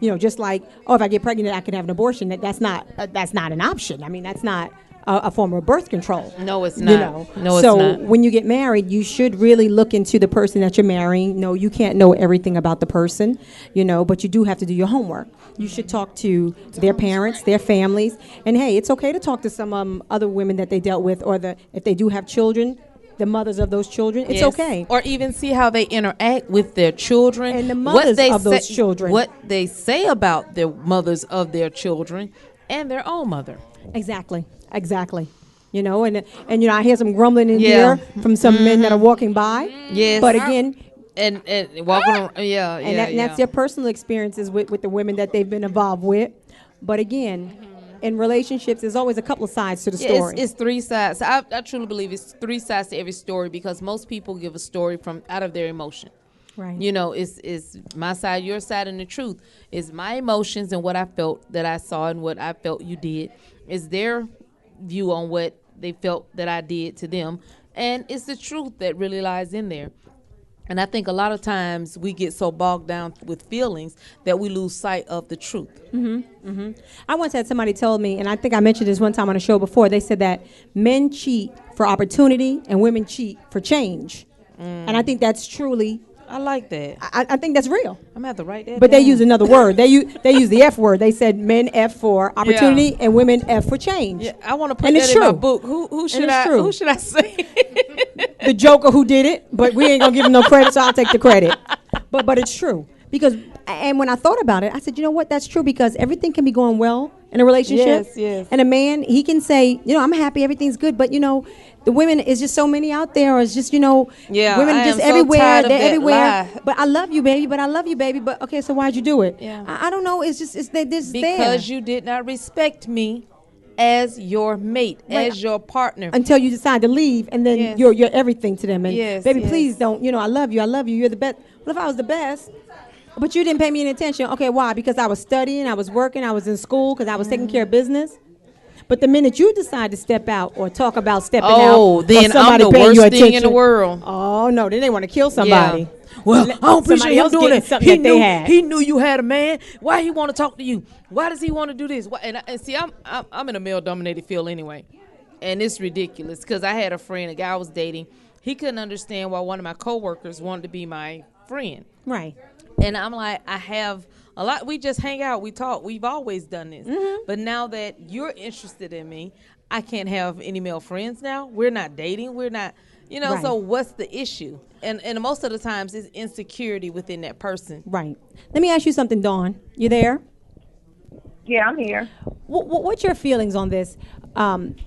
Just like, if I get pregnant, I can have an abortion. That's not an option. I mean, that's not a form of birth control. No, it's not. No, it's so not. when you get married, you should really look into the person that you're marrying. No, you can't know everything about the person, but you do have to do your homework. You should talk to their parents, their families, and hey, it's okay to talk to some other women that they dealt with, or if they do have children, the mothers of those children. It's okay. Or even see how they interact with their children and the mothers of those children. What they say about the mothers of their children and their own mother. Exactly. And I hear some grumbling in here from some men that are walking by. Yes. But again, and walking around, and that's their personal experiences with the women that they've been involved with. But again, in relationships, there's always a couple of sides to the story. It's 3 sides. I truly believe it's 3 sides to every story, because most people give a story from out of their emotion. Right. It's my side, your side, and the truth. It's my emotions and what I felt that I saw and what I felt you did. It's their view on what they felt that I did to them. And it's the truth that really lies in there. And I think a lot of times we get so bogged down with feelings that we lose sight of the truth. I once had somebody tell me, and I think I mentioned this one time on a show before, they said that men cheat for opportunity and women cheat for change. And I think that's truly... I like that. I think that's real. I'm going to have to write that But down. they use another word. They use the F word. They said men F for opportunity and women F for change. Yeah, I want to put that in my book. Who should I say? The joker who did it, but we ain't going to give him no credit, so I'll take the credit. But it's true. And when I thought about it, I said, you know what? That's true, because everything can be going well in a relationship. Yes. And a man, he can say, I'm happy, everything's good, but the women is just so many out there. Or it's just, women I just am so everywhere. tired of They're that everywhere. lie. But I love you, baby. But okay, so why'd you do it? Yeah. I don't know. It's just there. Because you did not respect me as your mate, as your partner. Until you decide to leave, and then you're everything to them. And baby, yes. please don't. I love you. You're the best. Well, if I was the best, but you didn't pay me any attention. Okay, why? Because I was studying, I was working, I was in school, because I was taking care of business. But the minute you decide to step out or talk about stepping out, then I'm the worst thing in the world. Oh no, then they want to kill somebody. Yeah. Well, I don't appreciate him doing it. He knew you had a man. Why he want to talk to you? Why does he want to do this? And see, I'm in a male-dominated field anyway, and it's ridiculous because I had a friend, a guy I was dating. He couldn't understand why one of my coworkers wanted to be my friend. Right. And I'm like, I have a lot. We just hang out. We talk. We've always done this. But now that you're interested in me, I can't have any male friends now. We're not dating. We're not, right. So what's the issue? And most of the times it's insecurity within that person. Right. Let me ask you something, Dawn. You there? Yeah, I'm here. What's your feelings on this?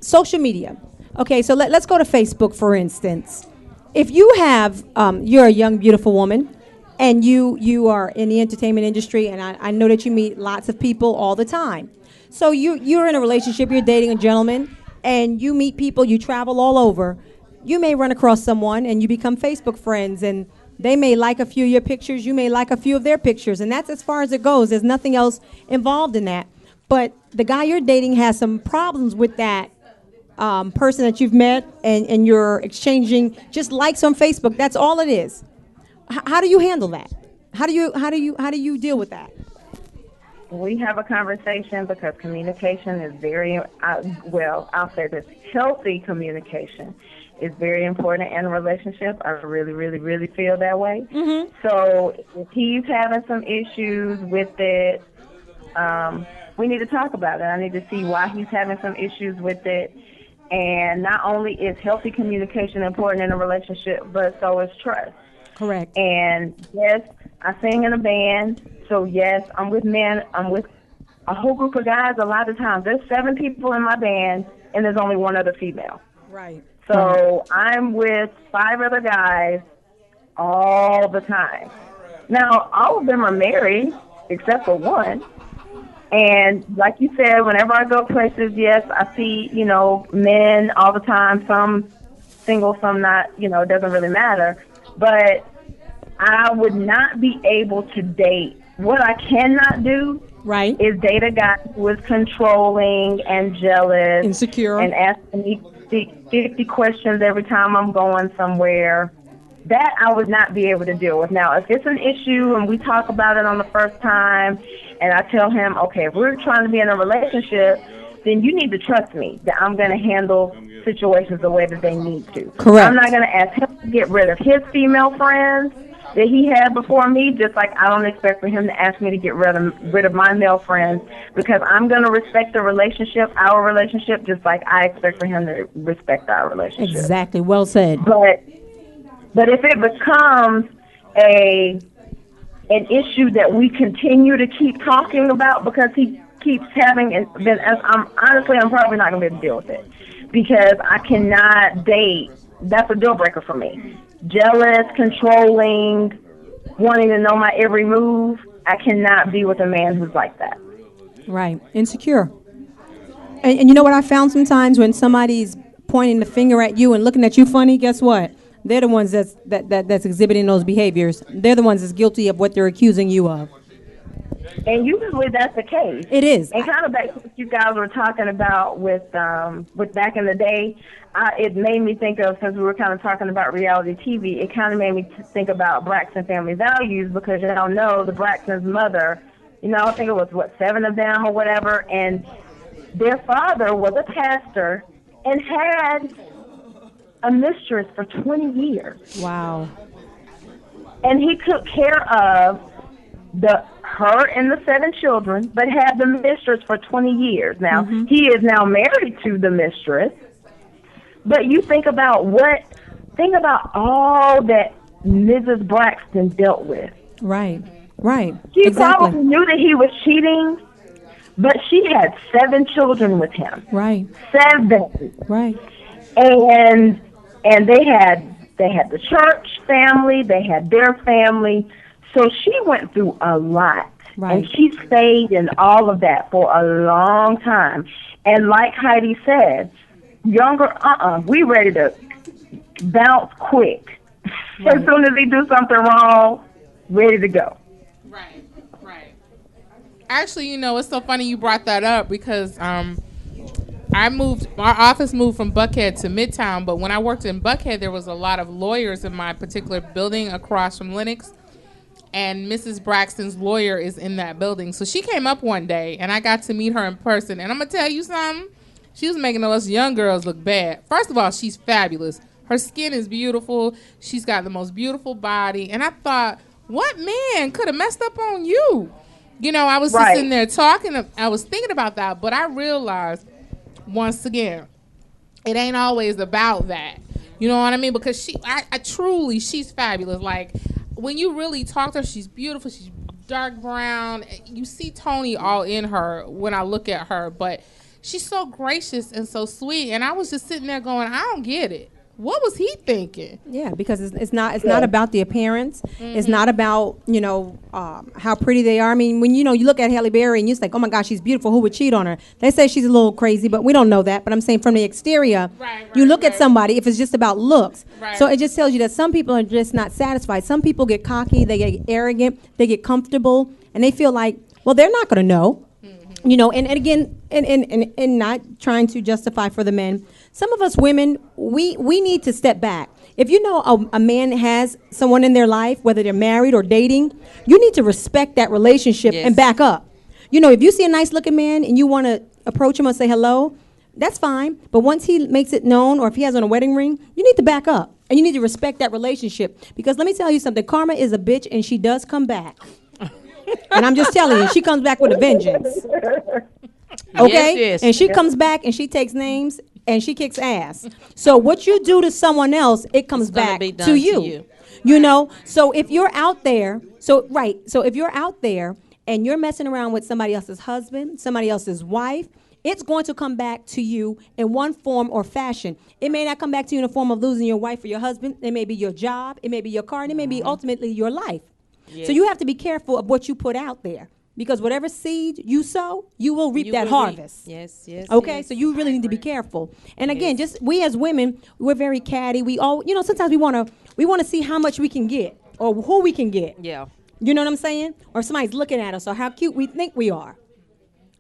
Social media. Okay, so let's go to Facebook, for instance. If you have, you're a young, beautiful woman, and you are in the entertainment industry, and I know that you meet lots of people all the time. So you're in a relationship, you're dating a gentleman, and you meet people, you travel all over. You may run across someone, and you become Facebook friends, and They may like a few of your pictures. You may like a few of their pictures. And that's as far as it goes. There's nothing else involved in that. But the guy you're dating has some problems with that person that you've met, and you're exchanging just likes on Facebook. That's all it is. How do you handle that? How do you deal with that? We have a conversation because communication is very, I'll say this, healthy communication is very important in a relationship. I really, really, really feel that way. Mm-hmm. So if he's having some issues with it, we need to talk about it. I need to see why he's having some issues with it. And not only is healthy communication important in a relationship, but so is trust. Correct. And yes, I sing in a band. So yes, I'm with men. I'm with a whole group of guys. A lot of times, there's 7 people in my band, and there's only 1 other female. Right. So I'm with 5 other guys all the time. Now, all of them are married, except for 1. And like you said, whenever I go places, yes, I see, men all the time. Some single, some not. It doesn't really matter. But I would not be able to date. What I cannot do is date a guy who is controlling and jealous. Insecure. And asking me 50 questions every time I'm going somewhere. That I would not be able to deal with. Now, if it's an issue and we talk about it on the first time and I tell him, okay, if we're trying to be in a relationship, then you need to trust me that I'm going to handle situations the way that they need to. Correct. I'm not going to ask him to get rid of his female friends that he had before me, just like I don't expect for him to ask me to get rid of my male friends, because I'm going to respect the relationship, our relationship, just like I expect for him to respect our relationship. Exactly. Well said. But if it becomes an issue that we continue to keep talking about because he keeps having, then I'm probably not going to be able to deal with it, because I cannot date. That's a deal breaker for me. Jealous, controlling, wanting to know my every move. I cannot be with a man who's like that. Right. Insecure. And you know what I found sometimes when somebody's pointing the finger at you and looking at you funny, guess what? They're the ones that's exhibiting those behaviors. They're the ones that's guilty of what they're accusing you of. And usually that's the case. It is. And kind of back to what you guys were talking about with back in the day, it made me think of, since we were kind of talking about reality TV, it kind of made me think about Braxton Family Values, because y'all know the Braxton's mother, I think it was, 7 of them or whatever, and their father was a pastor and had a mistress for 20 years. Wow. And he took care of her and the 7 children, but had the mistress for 20 years. Now, he is now married to the mistress, but you think about all that Mrs. Braxton dealt with. Right. She probably knew that he was cheating, but she had 7 children with him. Right. 7. Right. And they had the church family, they had their family. So she went through a lot. Right. And she stayed in all of that for a long time. And like Heidi said, we ready to bounce quick. Right. As soon as he do something wrong, ready to go. Right. Actually, it's so funny you brought that up, because our office moved from Buckhead to Midtown, but when I worked in Buckhead, there was a lot of lawyers in my particular building across from Lenox, and Mrs. Braxton's lawyer is in that building. So she came up one day, and I got to meet her in person, and I'm going to tell you something. She was making us young girls look bad. First of all, she's fabulous. Her skin is beautiful. She's got the most beautiful body, and I thought, what man could have messed up on you? I was just sitting there talking. I was thinking about that, but I realized, once again, it ain't always about that. You know what I mean? Because she's fabulous. Like, when you really talk to her, she's beautiful. She's dark brown. You see Tony all in her when I look at her, but she's so gracious and so sweet. And I was just sitting there going, I don't get it. what was he thinking? Yeah, because it's not about the appearance. It's not about how pretty they are. I mean, when you look at Halle Berry and you think, oh my gosh, she's beautiful. Who would cheat on her? They say she's a little crazy, but we don't know that. But I'm saying from the exterior, you look at somebody if it's just about looks. Right. So it just tells you that some people are just not satisfied. Some people get cocky, they get arrogant, they get comfortable, and they feel like, well, they're not going to know. And again, and not trying to justify for the men. Some of us women, we need to step back. If you know a man has someone in their life, whether they're married or dating, you need to respect that relationship and back up. If you see a nice looking man and you want to approach him and say hello, that's fine. But once he makes it known, or if he has on a wedding ring, you need to back up. And you need to respect that relationship. Because let me tell you something, karma is a bitch and she does come back. And I'm just telling you, she comes back with a vengeance. Okay? Yes. And she comes back and she takes names and she kicks ass. So what you do to someone else, it comes back to you. So if you're out there, so if you're out there and you're messing around with somebody else's husband, somebody else's wife, it's going to come back to you in one form or fashion. It may not come back to you in the form of losing your wife or your husband. It may be your job. It may be your car. And it may be ultimately your life. Yes. So you have to be careful of what you put out there. Because whatever seed you sow, you will reap that harvest. Yes. Okay, so you really need to be careful. And again, just we as women, we're very catty. We all, sometimes we want to see how much we can get or who we can get. Yeah. You know what I'm saying? Or somebody's looking at us or how cute we think we are.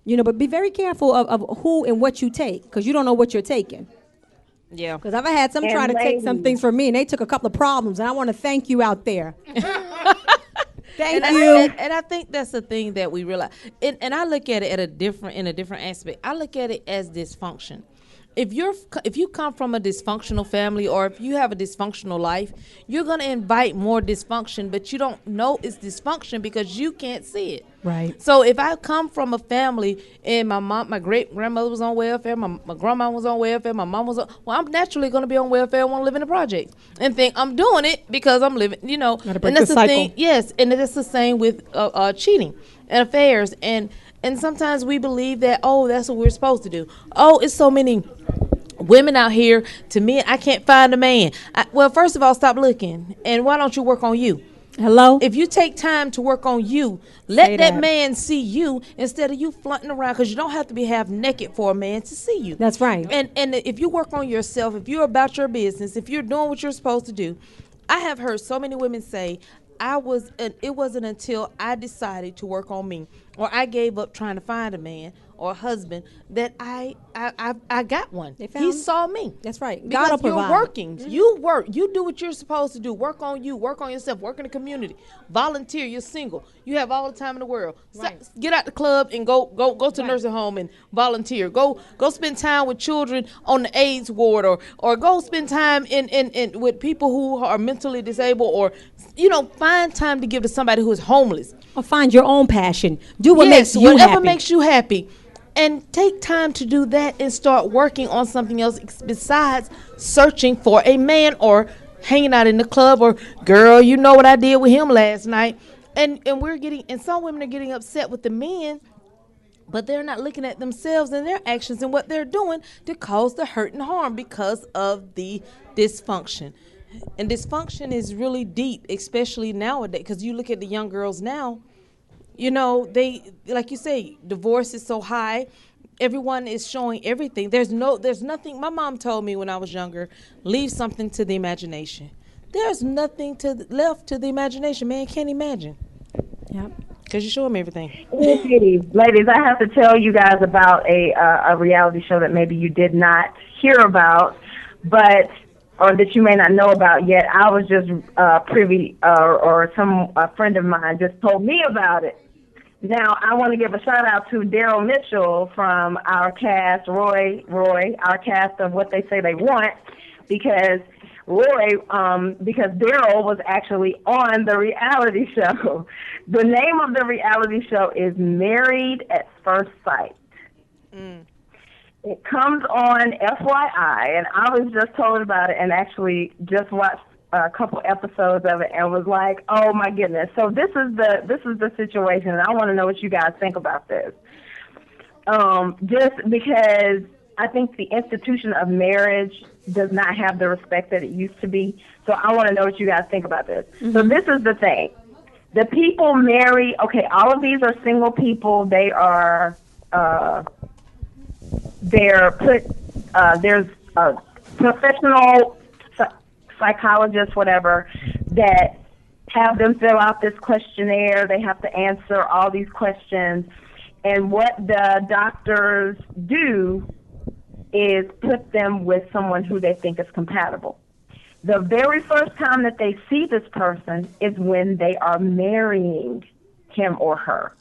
But be very careful of who and what you take because you don't know what you're taking. Yeah. Because I've had some try to take some things from me and they took a couple of problems and I want to thank you out there. Thank you. And I think that's the thing that we realize. And I look at it in a different aspect. I look at it as dysfunction. If you come from a dysfunctional family or if you have a dysfunctional life, you're going to invite more dysfunction, but you don't know it's dysfunction because you can't see it. Right. So if I come from a family and my great grandmother was on welfare, my grandma was on welfare, my mom was on, well, I'm naturally going to be on welfare and want to live in the project and think I'm doing it because I'm living, Gotta break and that's the the cycle. thing. Yes, and that's the same with cheating and affairs and sometimes we believe that, that's what we're supposed to do. It's so many women out here, to me, I can't find a man. Well, first of all, stop looking. And why don't you work on you? Hello? If you take time to work on you, let that man see you instead of you flaunting around because you don't have to be half naked for a man to see you. That's right. And if you work on yourself, if you're about your business, if you're doing what you're supposed to do, I have heard so many women say, it wasn't until I decided to work on me or I gave up trying to find a man or a husband that I got one. He saw me. That's right. Because God will provide. you're working. Mm-hmm. You work. You do what you're supposed to do. Work on you. Work on yourself. Work in the community. Volunteer. You're single. You have all the time in the world. Right. So, get out the club and go to nursing home and volunteer. Go spend time with children on the AIDS ward or go spend time in with people who are mentally disabled or find time to give to somebody who is homeless. Or find your own passion. Do what makes you happy. Whatever makes you happy. And take time to do that and start working on something else besides searching for a man or hanging out in the club or, girl, you know what I did with him last night. And some women are getting upset with the men, but they're not looking at themselves and their actions and what they're doing to cause the hurt and harm because of the dysfunction. And dysfunction is really deep, especially nowadays, because you look at the young girls now, they, like you say, divorce is so high. Everyone is showing everything. There's nothing. My mom told me when I was younger, leave something to the imagination. There's nothing left to the imagination. Man can't imagine. Yep. Because you show them everything. Ladies, I have to tell you guys about a reality show that maybe you did not hear about, or that you may not know about yet. I was just privy, or a friend of mine just told me about it. Now, I want to give a shout-out to Daryl Mitchell from our cast, Roy, our cast of What They Say They Want, because Daryl was actually on the reality show. The name of the reality show is Married at First Sight. Mm. It comes on FYI, and I was just told about it and actually just watched a couple episodes of it and was like, oh my goodness. So this is the situation, and I want to know what you guys think about this. Just because I think the institution of marriage does not have the respect that it used to be. So I want to know what you guys think about this. So this is the thing. The people marry, okay, all of these are single people. They are, there's a professional psychologists, whatever, that have them fill out this questionnaire. They have to answer all these questions. And what the doctors do is put them with someone who they think is compatible. The very first time that they see this person is when they are marrying him or her.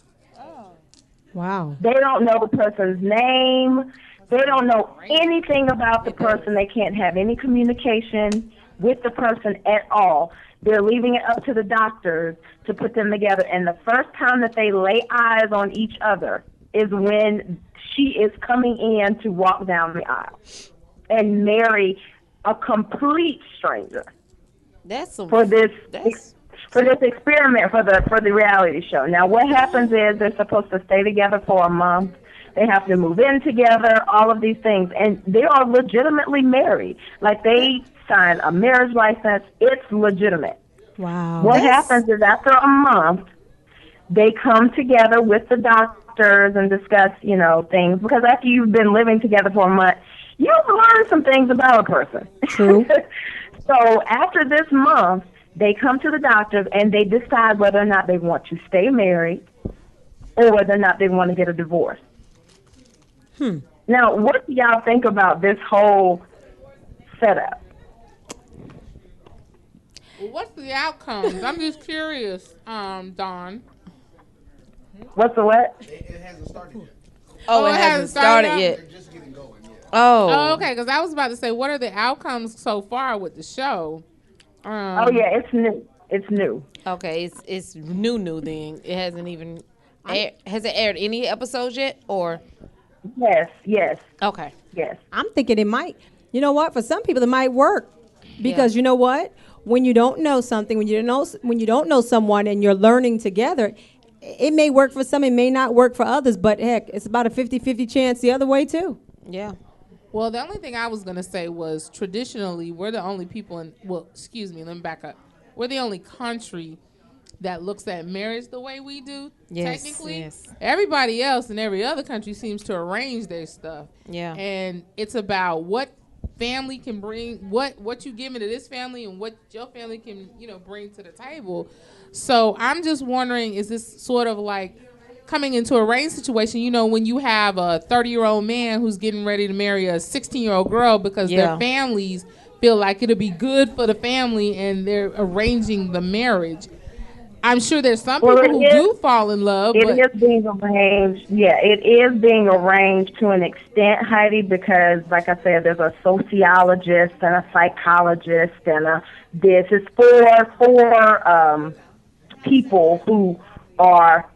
Wow. They don't know the person's name. They don't know anything about the person. They can't have any communication with the person at all. They're leaving it up to the doctors to put them together. And the first time that they lay eyes on each other is when she is coming in to walk down the aisle and marry a complete stranger. For this experiment, for the reality show. Now, what happens is they're supposed to stay together for a month. They have to move in together, all of these things. And they are legitimately married. Like, they sign a marriage license. It's legitimate. Wow. What happens is after a month, they come together with the doctors and discuss, things. Because after you've been living together for a month, you learn some things about a person. True. So after this month, they come to the doctors and they decide whether or not they want to stay married or whether or not they want to get a divorce. Now, what do y'all think about this whole setup? Well, what's the outcomes? I'm just curious, Dawn. What's the what? It hasn't started yet. Oh, it hasn't started yet. They're just getting going. Yeah. Oh, okay. Because I was about to say, what are the outcomes so far with the show? Oh yeah, it's new. It's new. Okay, it's new then. It hasn't even has it aired any episodes yet, or? Yes. Okay. Yes. I'm thinking it might. You know what? For some people, it might work because you know what? When you don't know something, when you don't know someone, and you're learning together, it may work for some. It may not work for others. But heck, it's about a 50-50 chance the other way too. Yeah. Well, the only thing I was going to say was traditionally, we're the only people let me back up. We're the only country that looks at marriage the way we do, technically. Yes. Everybody else in every other country seems to arrange their stuff. Yeah. And it's about what family can bring, what you give into this family and what your family can, bring to the table. So I'm just wondering, is this sort of like coming into a arranged situation, when you have a 30-year-old man who's getting ready to marry a 16-year-old girl because their families feel like it'll be good for the family and they're arranging the marriage. I'm sure there's some people who do fall in love. It is being arranged. Yeah, it is being arranged to an extent, Heidi, because, like I said, there's a sociologist and a psychologist and this is for people who are,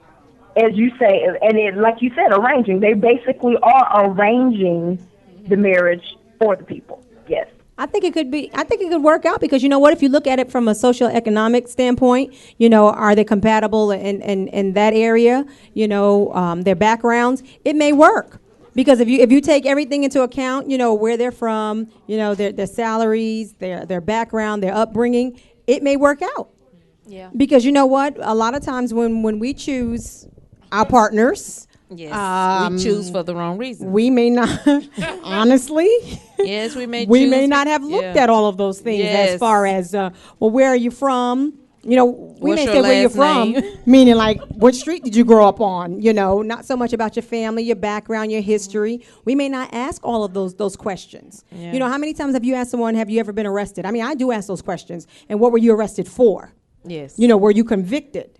as you say, and like you said, arranging. They basically are arranging the marriage for the people. Yes. I think it could work out because you know what? If you look at it from a social economic standpoint, are they compatible in that area? Their backgrounds, it may work. Because if you take everything into account, where they're from, their salaries, their background, their upbringing, it may work out. Yeah. Because you know what? A lot of times when we choose our partners, yes, we choose for the wrong reason. We may not, honestly. Yes, we may. We may not have looked at all of those things as far as, where are you from? We may say where you're from, meaning like what street did you grow up on? Not so much about your family, your background, your history. We may not ask all of those questions. Yeah. How many times have you asked someone, have you ever been arrested? I mean, I do ask those questions. And what were you arrested for? Yes. Were you convicted?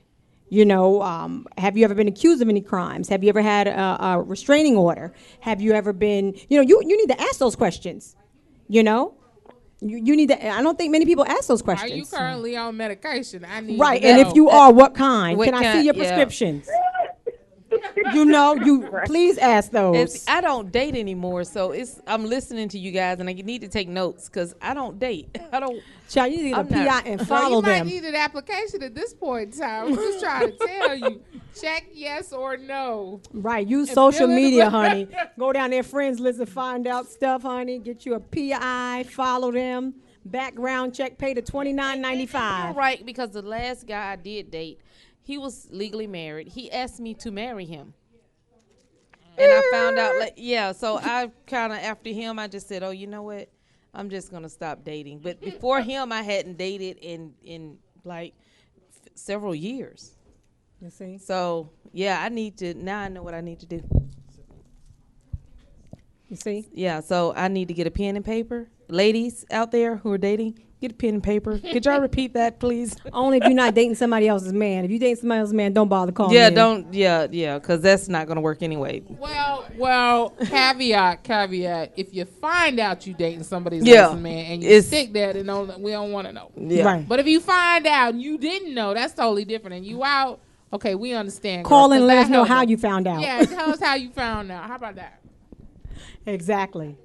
Have you ever been accused of any crimes? Have you ever had a restraining order? Have you ever been, you need to ask those questions, You need to, I don't think many people ask those questions. Are you currently on medication? I need right, and if you are, what kind? Can I see your prescriptions? Please ask those. I don't date anymore, so I'm listening to you guys, and I need to take notes because I don't date. I don't. Child, you need a PI and follow you them. might need an application at this point in time. I'm just trying to tell you. Check yes or no. Right. Use social media, honey. Go down their friends list and find out stuff, honey. Get you a PI, follow them. Background check, pay the $29.95. Right, because the last guy I did date, he was legally married. He asked me to marry him. And I found out, so I kind of, after him, I just said, oh, you know what? I'm just going to stop dating. But before him, I hadn't dated in several years. You see? So, I need to, now I know what I need to do. You see? Yeah, so I need to get a pen and paper. Ladies out there who are dating, get a pen and paper. Could y'all repeat that, please? Only if you're not dating somebody else's man. If you date somebody else's man, don't bother calling Yeah, in. because that's not going to work anyway. Well, caveat. If you find out you dating somebody's else's man and you stick there, then we don't want to know. Yeah. Right. But if you find out and you didn't know, that's totally different. And you out, okay, we understand. Call in and let us know how you found out. Yeah, tell us how you found out. How about that? Exactly.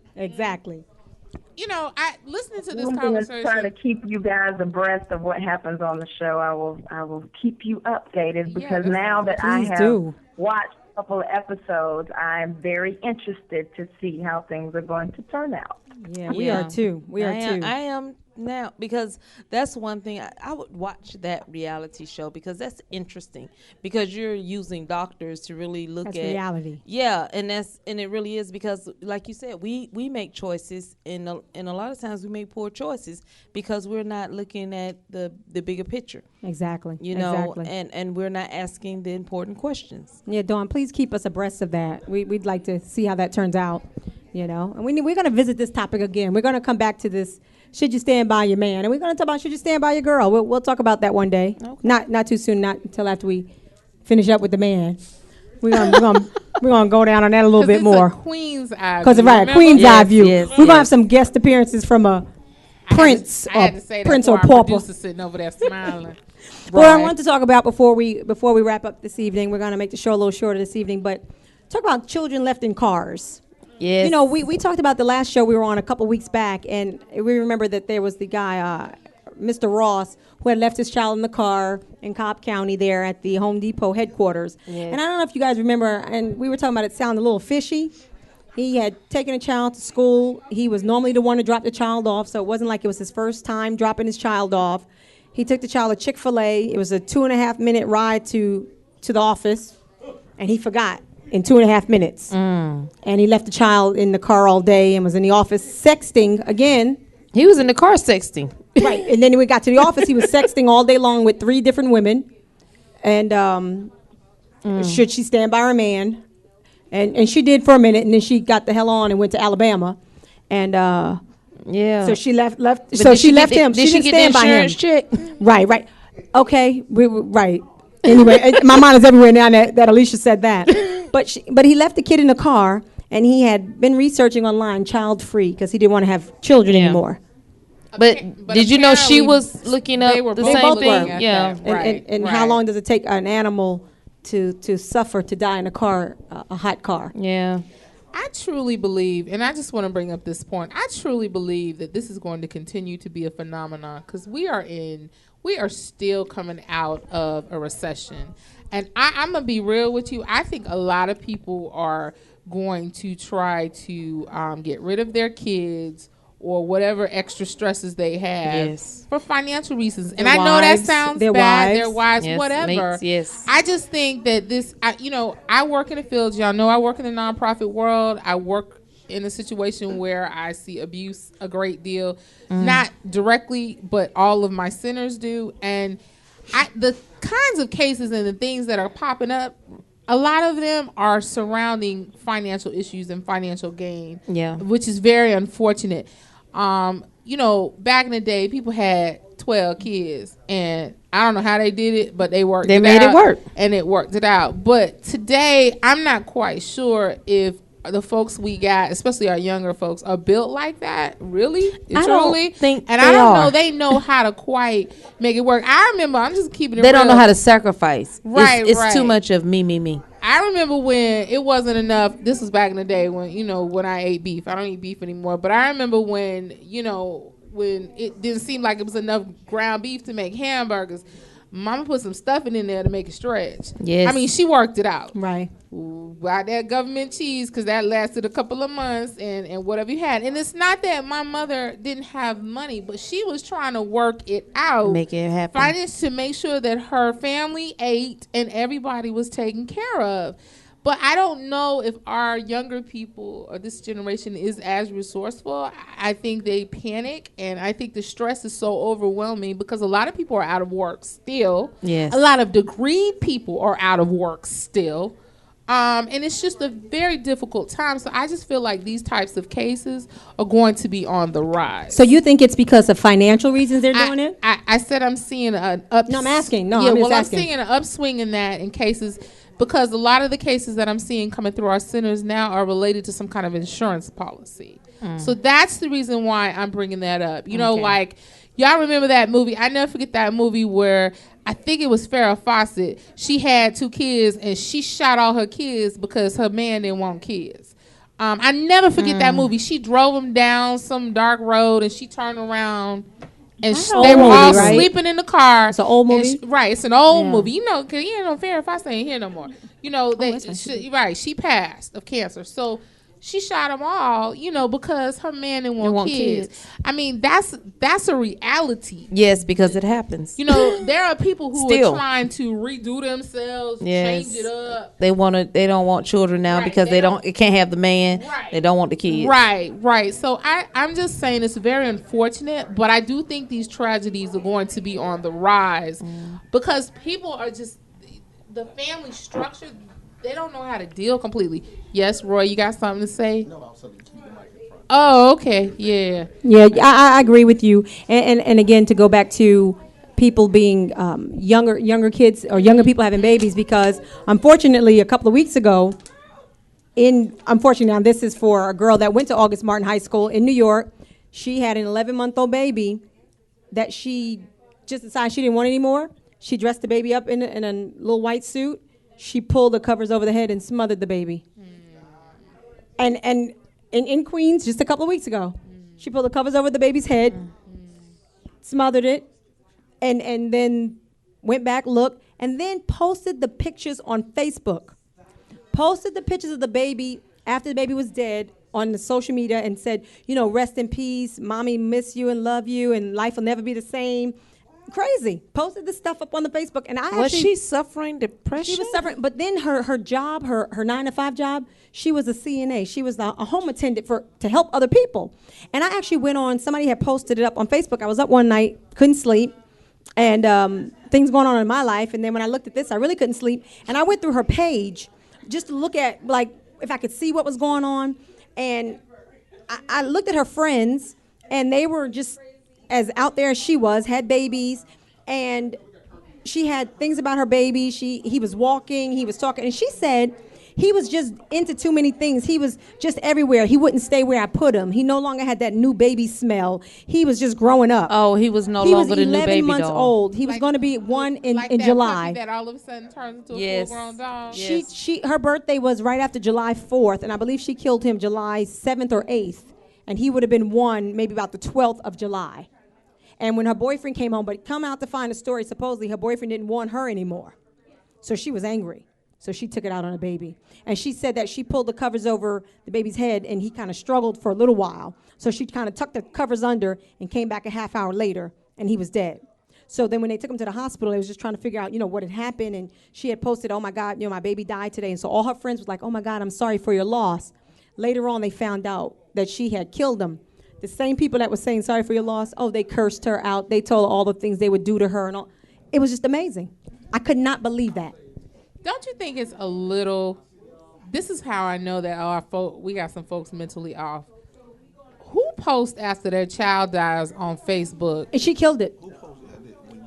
I listening to this I'm conversation. Try to keep you guys abreast of what happens on the show. I will keep you updated because now that I have watched a couple of episodes, I'm very interested to see how things are going to turn out. Yeah, we are too. I am now, because that's one thing I would watch that reality show because that's interesting because you're using doctors to really look at reality. Yeah, and it really is because like you said, we make choices and a lot of times we make poor choices because we're not looking at the bigger picture. Exactly. Exactly. And we're not asking the important questions. Yeah, Dawn, please keep us abreast of that. We'd like to see how that turns out. And we're going to visit this topic again. We're going to come back to this. Should you stand by your man? And we're going to talk about should you stand by your girl? We'll talk about that one day. Okay. Not too soon. Not until after we finish up with the man. We're gonna go down on that a little bit more. Queen's eye. Because Queen's eye view. We're gonna have some guest appearances from a prince or pauper. Producer sitting over there smiling. Well, I wanted to talk about before we wrap up this evening. We're gonna make the show a little shorter this evening, but talk about children left in cars. Yes. We talked about the last show we were on a couple weeks back, and we remember that there was the guy, Mr. Ross, who had left his child in the car in Cobb County there at the Home Depot headquarters. Yes. And I don't know if you guys remember, and we were talking about it sounded a little fishy. He had taken a child to school. He was normally the one to drop the child off, so it wasn't like it was his first time dropping his child off. He took the child to Chick-fil-A. It was a 2.5-minute ride to the office, and he forgot in 2.5 minutes. And he left the child in the car all day and was in the office sexting again. He was in the car sexting. Right. And then when we got to the office, he was sexting all day long with 3 different women. And should she stand by her man? And she did for a minute, and then she got the hell on and went to Alabama. And so she left. So she left him. She didn't stand by him. Check? Right. Okay. Right. Anyway, my mind is everywhere now that Alicia said that. But he left the kid in the car, and he had been researching online child free because he didn't want to have children anymore. But did you know she was looking up the same thing? Yeah. And how long does it take an animal to suffer to die in a car, a hot car? Yeah. I truly believe, and I just want to bring up this point, I truly believe that this is going to continue to be a phenomenon because we are still coming out of a recession. And I'm going to be real with you. I think a lot of people are going to try to get rid of their kids or whatever extra stresses they have for financial reasons. And I know that sounds bad. Their wives, whatever. I just think that this, I work in the field. Y'all know I work in the nonprofit world. I work in a situation where I see abuse a great deal. Not directly, but all of my centers do. And the kinds of cases and the things that are popping up, a lot of them are surrounding financial issues and financial gain, which is very unfortunate. Back in the day, people had 12 kids, and I don't know how they did it, but they made it work, and it worked it out. But today, I'm not quite sure if the folks we got, especially our younger folks, are built like that. Really? I don't think and I don't know they know how to quite make it work. I remember, I'm just keeping it real. They don't know how to sacrifice. Right, It's too much of me. I remember when it wasn't enough. This was back in the day when, when I ate beef. I don't eat beef anymore. But I remember when, when it didn't seem like it was enough ground beef to make hamburgers. Mama put some stuffing in there to make it stretch. Yes. I mean, she worked it out. Right. Buy that government cheese because that lasted a couple of months and whatever you had. And it's not that my mother didn't have money, but she was trying to work it out. Make it happen. Finance to make sure that her family ate and everybody was taken care of. But I don't know if our younger people or this generation is as resourceful. I think they panic, and I think the stress is so overwhelming because a lot of people are out of work still. Yes. A lot of degreed people are out of work still. And it's just a very difficult time. So I just feel like these types of cases are going to be on the rise. So you think it's because of financial reasons they're doing it? I said I'm seeing an up. No, I'm asking. No, yeah, I'm just well, asking. I'm seeing an upswing in that in cases because a lot of the cases that I'm seeing coming through our centers now are related to some kind of insurance policy. So that's the reason why I'm bringing that up. You know, like, y'all remember that movie? I never forget that movie where I think it was Farrah Fawcett. She had 2 kids and she shot all her kids because her man didn't want kids. I never forget that movie. She drove them down some dark road and she turned around and they were all sleeping in the car. It's an old movie? Right, it's an old movie. You know, because Farrah Fawcett ain't here no more. You know, she passed of cancer. So she shot them all, because her man didn't want kids. I mean, that's a reality. Yes, because it happens. There are people who are trying to redo themselves, change it up. They don't want children now because it can't have the man. Right. They don't want the kids. Right. So I'm just saying it's very unfortunate, but I do think these tragedies are going to be on the rise because people are just the family structure. They don't know how to deal completely. Yes, Roy, you got something to say? No, I was saying keep the mic in front. Oh, okay. Yeah. Yeah, I agree with you. And again, to go back to people being younger kids or younger people having babies, because unfortunately, a couple of weeks ago, unfortunately, now this is for a girl that went to August Martin High School in New York. She had an 11-month-old baby that she just decided she didn't want anymore. She dressed the baby up in a little white suit. She pulled the covers over the head and smothered the baby. And in Queens, just a couple of weeks ago, she pulled the covers over the baby's head, smothered it, and then went back, looked, and then posted the pictures on Facebook. Posted the pictures of the baby after the baby was dead on the social media and said, rest in peace, mommy miss you and love you, and life will never be the same. Crazy. Posted this stuff up on the Facebook, and was she suffering depression? She was suffering, but then her job, her 9-to-5 job, she was a CNA. She was a home attendant to help other people. And I actually went on. Somebody had posted it up on Facebook. I was up one night, couldn't sleep, and things going on in my life. And then when I looked at this, I really couldn't sleep. And I went through her page just to look at if I could see what was going on. And I looked at her friends, and they were just as out there as she was, had babies, and she had things about her baby. He was walking, he was talking, and she said he was just into too many things. He was just everywhere. He wouldn't stay where I put him. He no longer had that new baby smell. He was just growing up. Oh, he was no longer the new baby doll. He was 11 months old. He was going to be 1 in July. That all of a sudden turns into a full-grown dog. Her birthday was right after July 4th, and I believe she killed him July 7th or 8th, and he would have been 1 maybe about the 12th of July. And when her boyfriend came home, but come out to find a story, supposedly her boyfriend didn't want her anymore. So she was angry. So she took it out on the baby. And she said that she pulled the covers over the baby's head, and he kind of struggled for a little while. So she kind of tucked the covers under and came back a half hour later, and he was dead. So then when they took him to the hospital, they was just trying to figure out, what had happened. And she had posted, oh, my God, my baby died today. And so all her friends was like, oh, my God, I'm sorry for your loss. Later on, they found out that she had killed him. The same people that were saying sorry for your loss, they cursed her out. They told her all the things they would do to her and all. It was just amazing. I could not believe that. Don't you think it's a little? This is how I know that we got some folks mentally off. Who posts after their child dies on Facebook? And she killed it.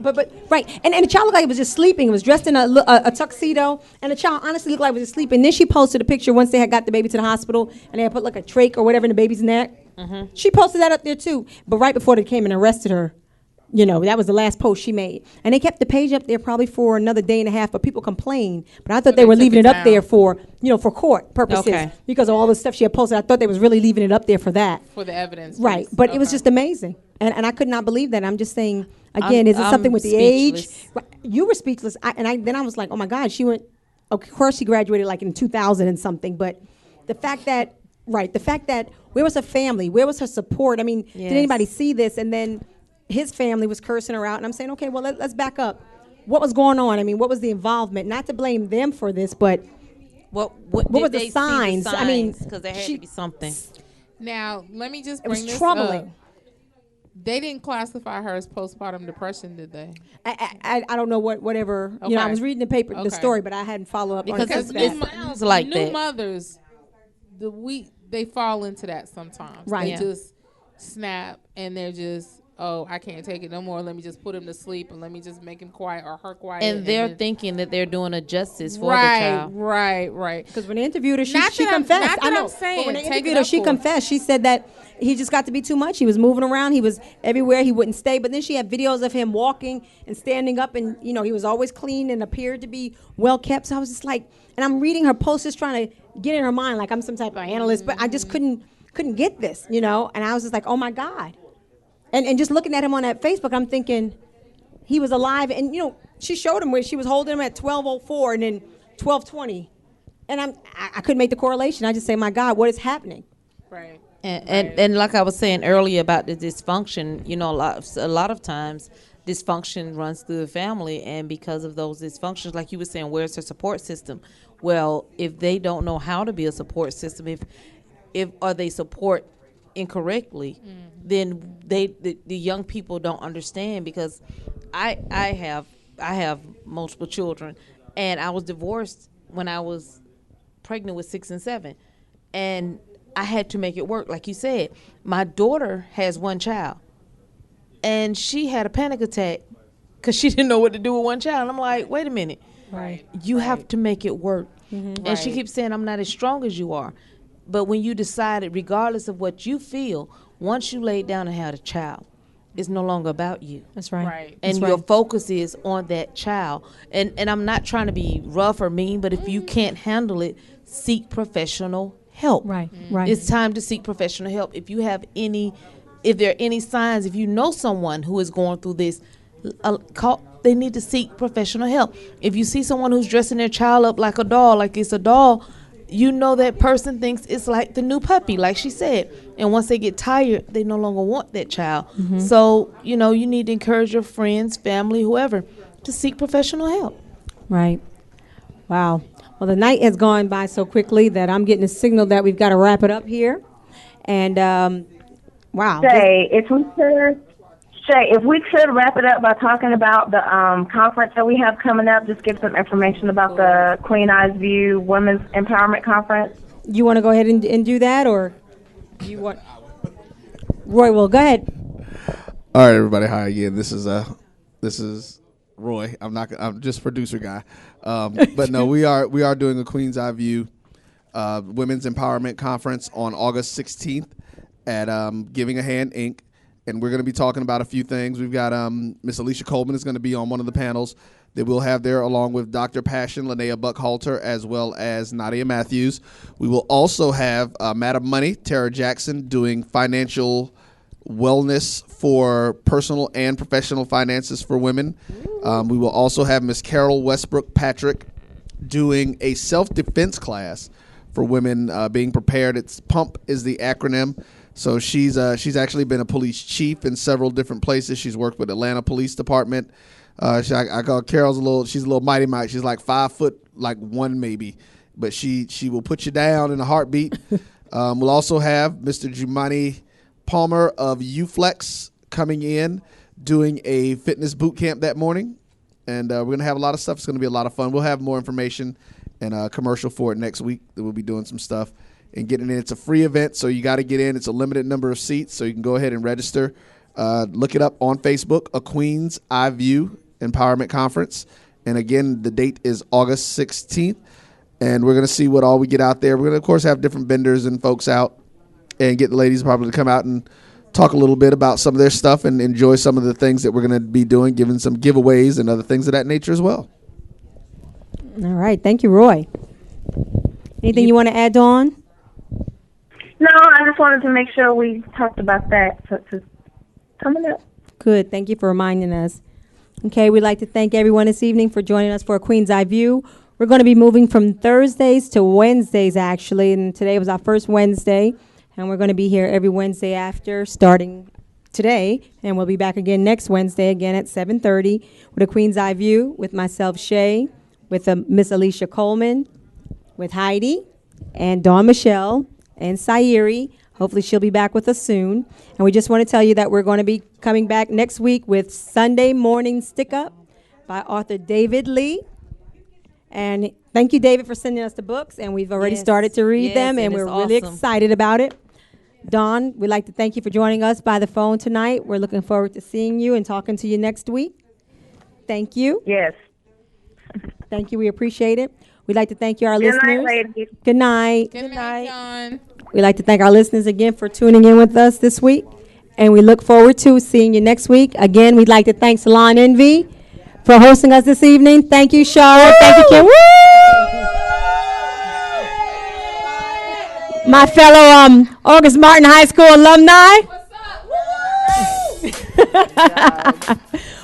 But right, and the child looked like it was just sleeping. It was dressed in a tuxedo, and the child honestly looked like it was just sleeping. Then she posted a picture once they had got the baby to the hospital, and they had put like a trach or whatever in the baby's neck. Mm-hmm. She posted that up there too. But right before they came and arrested her, You know, that was the last post she made. And they kept the page up there probably for another day and a half, but people complained. But I thought they were leaving it up there for, for court purposes because of all the stuff she had posted. I thought they was really leaving it up there for that. For the evidence. Right. But it was just amazing. And I could not believe that. I'm just saying, again, is it something with the speechless. Age? You were speechless. Then I was like, oh, my God, she went, of course she graduated like in 2000 and something. But the fact that, where was her family? Where was her support? I mean, did anybody see this? And then his family was cursing her out. And I'm saying, okay, well, let's back up. What was going on? I mean, what was the involvement? Not to blame them for this, but what were the signs? I mean, because there had to be something. Now, let me just bring this troubling. up. They didn't classify her as postpartum depression, did they? I don't know whatever. Okay. I was reading the paper, the story, but I hadn't followed up because on it sounds like new mothers, they fall into that sometimes. Right. They just snap and they're just, oh, I can't take it no more. Let me just put him to sleep and let me just make him quiet or her quiet. And they're thinking that they're doing a justice for the child. Right. Because when they interviewed her, she confessed. I'm saying, but when they interviewed her, she confessed. She said that he just got to be too much. He was moving around. He was everywhere. He wouldn't stay. But then she had videos of him walking and standing up, and he was always clean and appeared to be well kept. So I was just like, and I'm reading her posts, just trying to get in her mind, like I'm some type of analyst, but I just couldn't get this, and I was just like, oh my God. And just looking at him on that Facebook, I'm thinking he was alive. And, she showed him where she was holding him at 12:04 and then 12:20. And I couldn't make the correlation. I just say, my God, what is happening? Right. And like I was saying earlier about the dysfunction, a lot of times dysfunction runs through the family. And because of those dysfunctions, like you were saying, where's her support system? Well, if they don't know how to be a support system, or they support incorrectly, then the young people don't understand. Because I have multiple children, and I was divorced when I was pregnant with 6 and 7, and I had to make it work. Like you said, my daughter has one child, and she had a panic attack because she didn't know what to do with one child. And I'm like, wait a minute, you have to make it work. And she keeps saying, I'm not as strong as you are. But when you decided, regardless of what you feel, once you lay down and had a child, it's no longer about you. That's right. And your focus is on that child. And I'm not trying to be rough or mean, but if you can't handle it, seek professional help. Right. It's time to seek professional help. If there are any signs, if you know someone who is going through this, they need to seek professional help. If you see someone who's dressing their child up like a doll, like it's a doll, that person thinks it's like the new puppy, like she said. And once they get tired, they no longer want that child. So, you need to encourage your friends, family, whoever, to seek professional help. Right. Wow. Well, the night has gone by so quickly that I'm getting a signal that we've got to wrap it up here. And, wow. Shay, if we could wrap it up by talking about the conference that we have coming up, just give some information about the Queen Eyes View Women's Empowerment Conference. You want to go ahead and do that, or you want? Roy, well, go ahead. All right, everybody. Hi again. This is Roy. I'm just producer guy. But no, we are doing a Queen's Eye View Women's Empowerment Conference on August 16th at Giving a Hand, Inc. And we're going to be talking about a few things. We've got Miss Alicia Coleman is going to be on one of the panels that we'll have there, along with Dr. Passion, Linnea Buckhalter, as well as Nadia Matthews. We will also have Madam Money, Tara Jackson, doing financial wellness for personal and professional finances for women. We will also have Miss Carol Westbrook Patrick doing a self-defense class for women, being prepared. It's PUMP is the acronym. So she's actually been a police chief in several different places. She's worked with Atlanta Police Department. I call Carol's she's a little mighty Mike. She's like 5'1" maybe, but she will put you down in a heartbeat. We'll also have Mr. Jumani Palmer of UFlex coming in, doing a fitness boot camp that morning. And we're going to have a lot of stuff. It's going to be a lot of fun. We'll have more information and a commercial for it next week. We'll be doing some stuff and getting in. It's a free event, so you got to get in. It's a limited number of seats, so you can go ahead and register. Look it up on Facebook, A Queen's Eye View Empowerment Conference. And again, the date is August 16th. And we're going to see what all we get out there. We're going to, of course, have different vendors and folks out and get the ladies probably to come out and talk a little bit about some of their stuff and enjoy some of the things that we're going to be doing, giving some giveaways and other things of that nature as well. All right. Thank you, Roy. Anything you want to add, Dawn? No, I just wanted to make sure we talked about that. So it's coming up. Good. Thank you for reminding us. Okay, we'd like to thank everyone this evening for joining us for a Queen's Eye View. We're going to be moving from Thursdays to Wednesdays, actually, and today was our first Wednesday, and we're going to be here every Wednesday after, starting today, and we'll be back again next Wednesday, again at 7:30, with a Queen's Eye View with myself, Shay, with Miss Alicia Coleman, with Heidi, and Dawn Michelle, and Sayeri. Hopefully she'll be back with us soon. And we just want to tell you that we're going to be coming back next week with Sunday Morning Stick Up by author David Lee. And thank you, David, for sending us the books. And we've already started to read them, and we're really excited about it. Dawn, we'd like to thank you for joining us by the phone tonight. We're looking forward to seeing you and talking to you next week. Thank you. Yes. Thank you. We appreciate it. We'd like to thank you, our listeners. Good night, ladies. Good night. Good night, Dawn. We'd like to thank our listeners again for tuning in with us this week. And we look forward to seeing you next week. Again, we'd like to thank Salon Envy for hosting us this evening. Thank you, Charlotte. Thank you, Kim. Woo! My fellow August Martin High School alumni.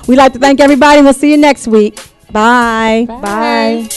We'd like to thank everybody. We'll see you next week. Bye. Bye.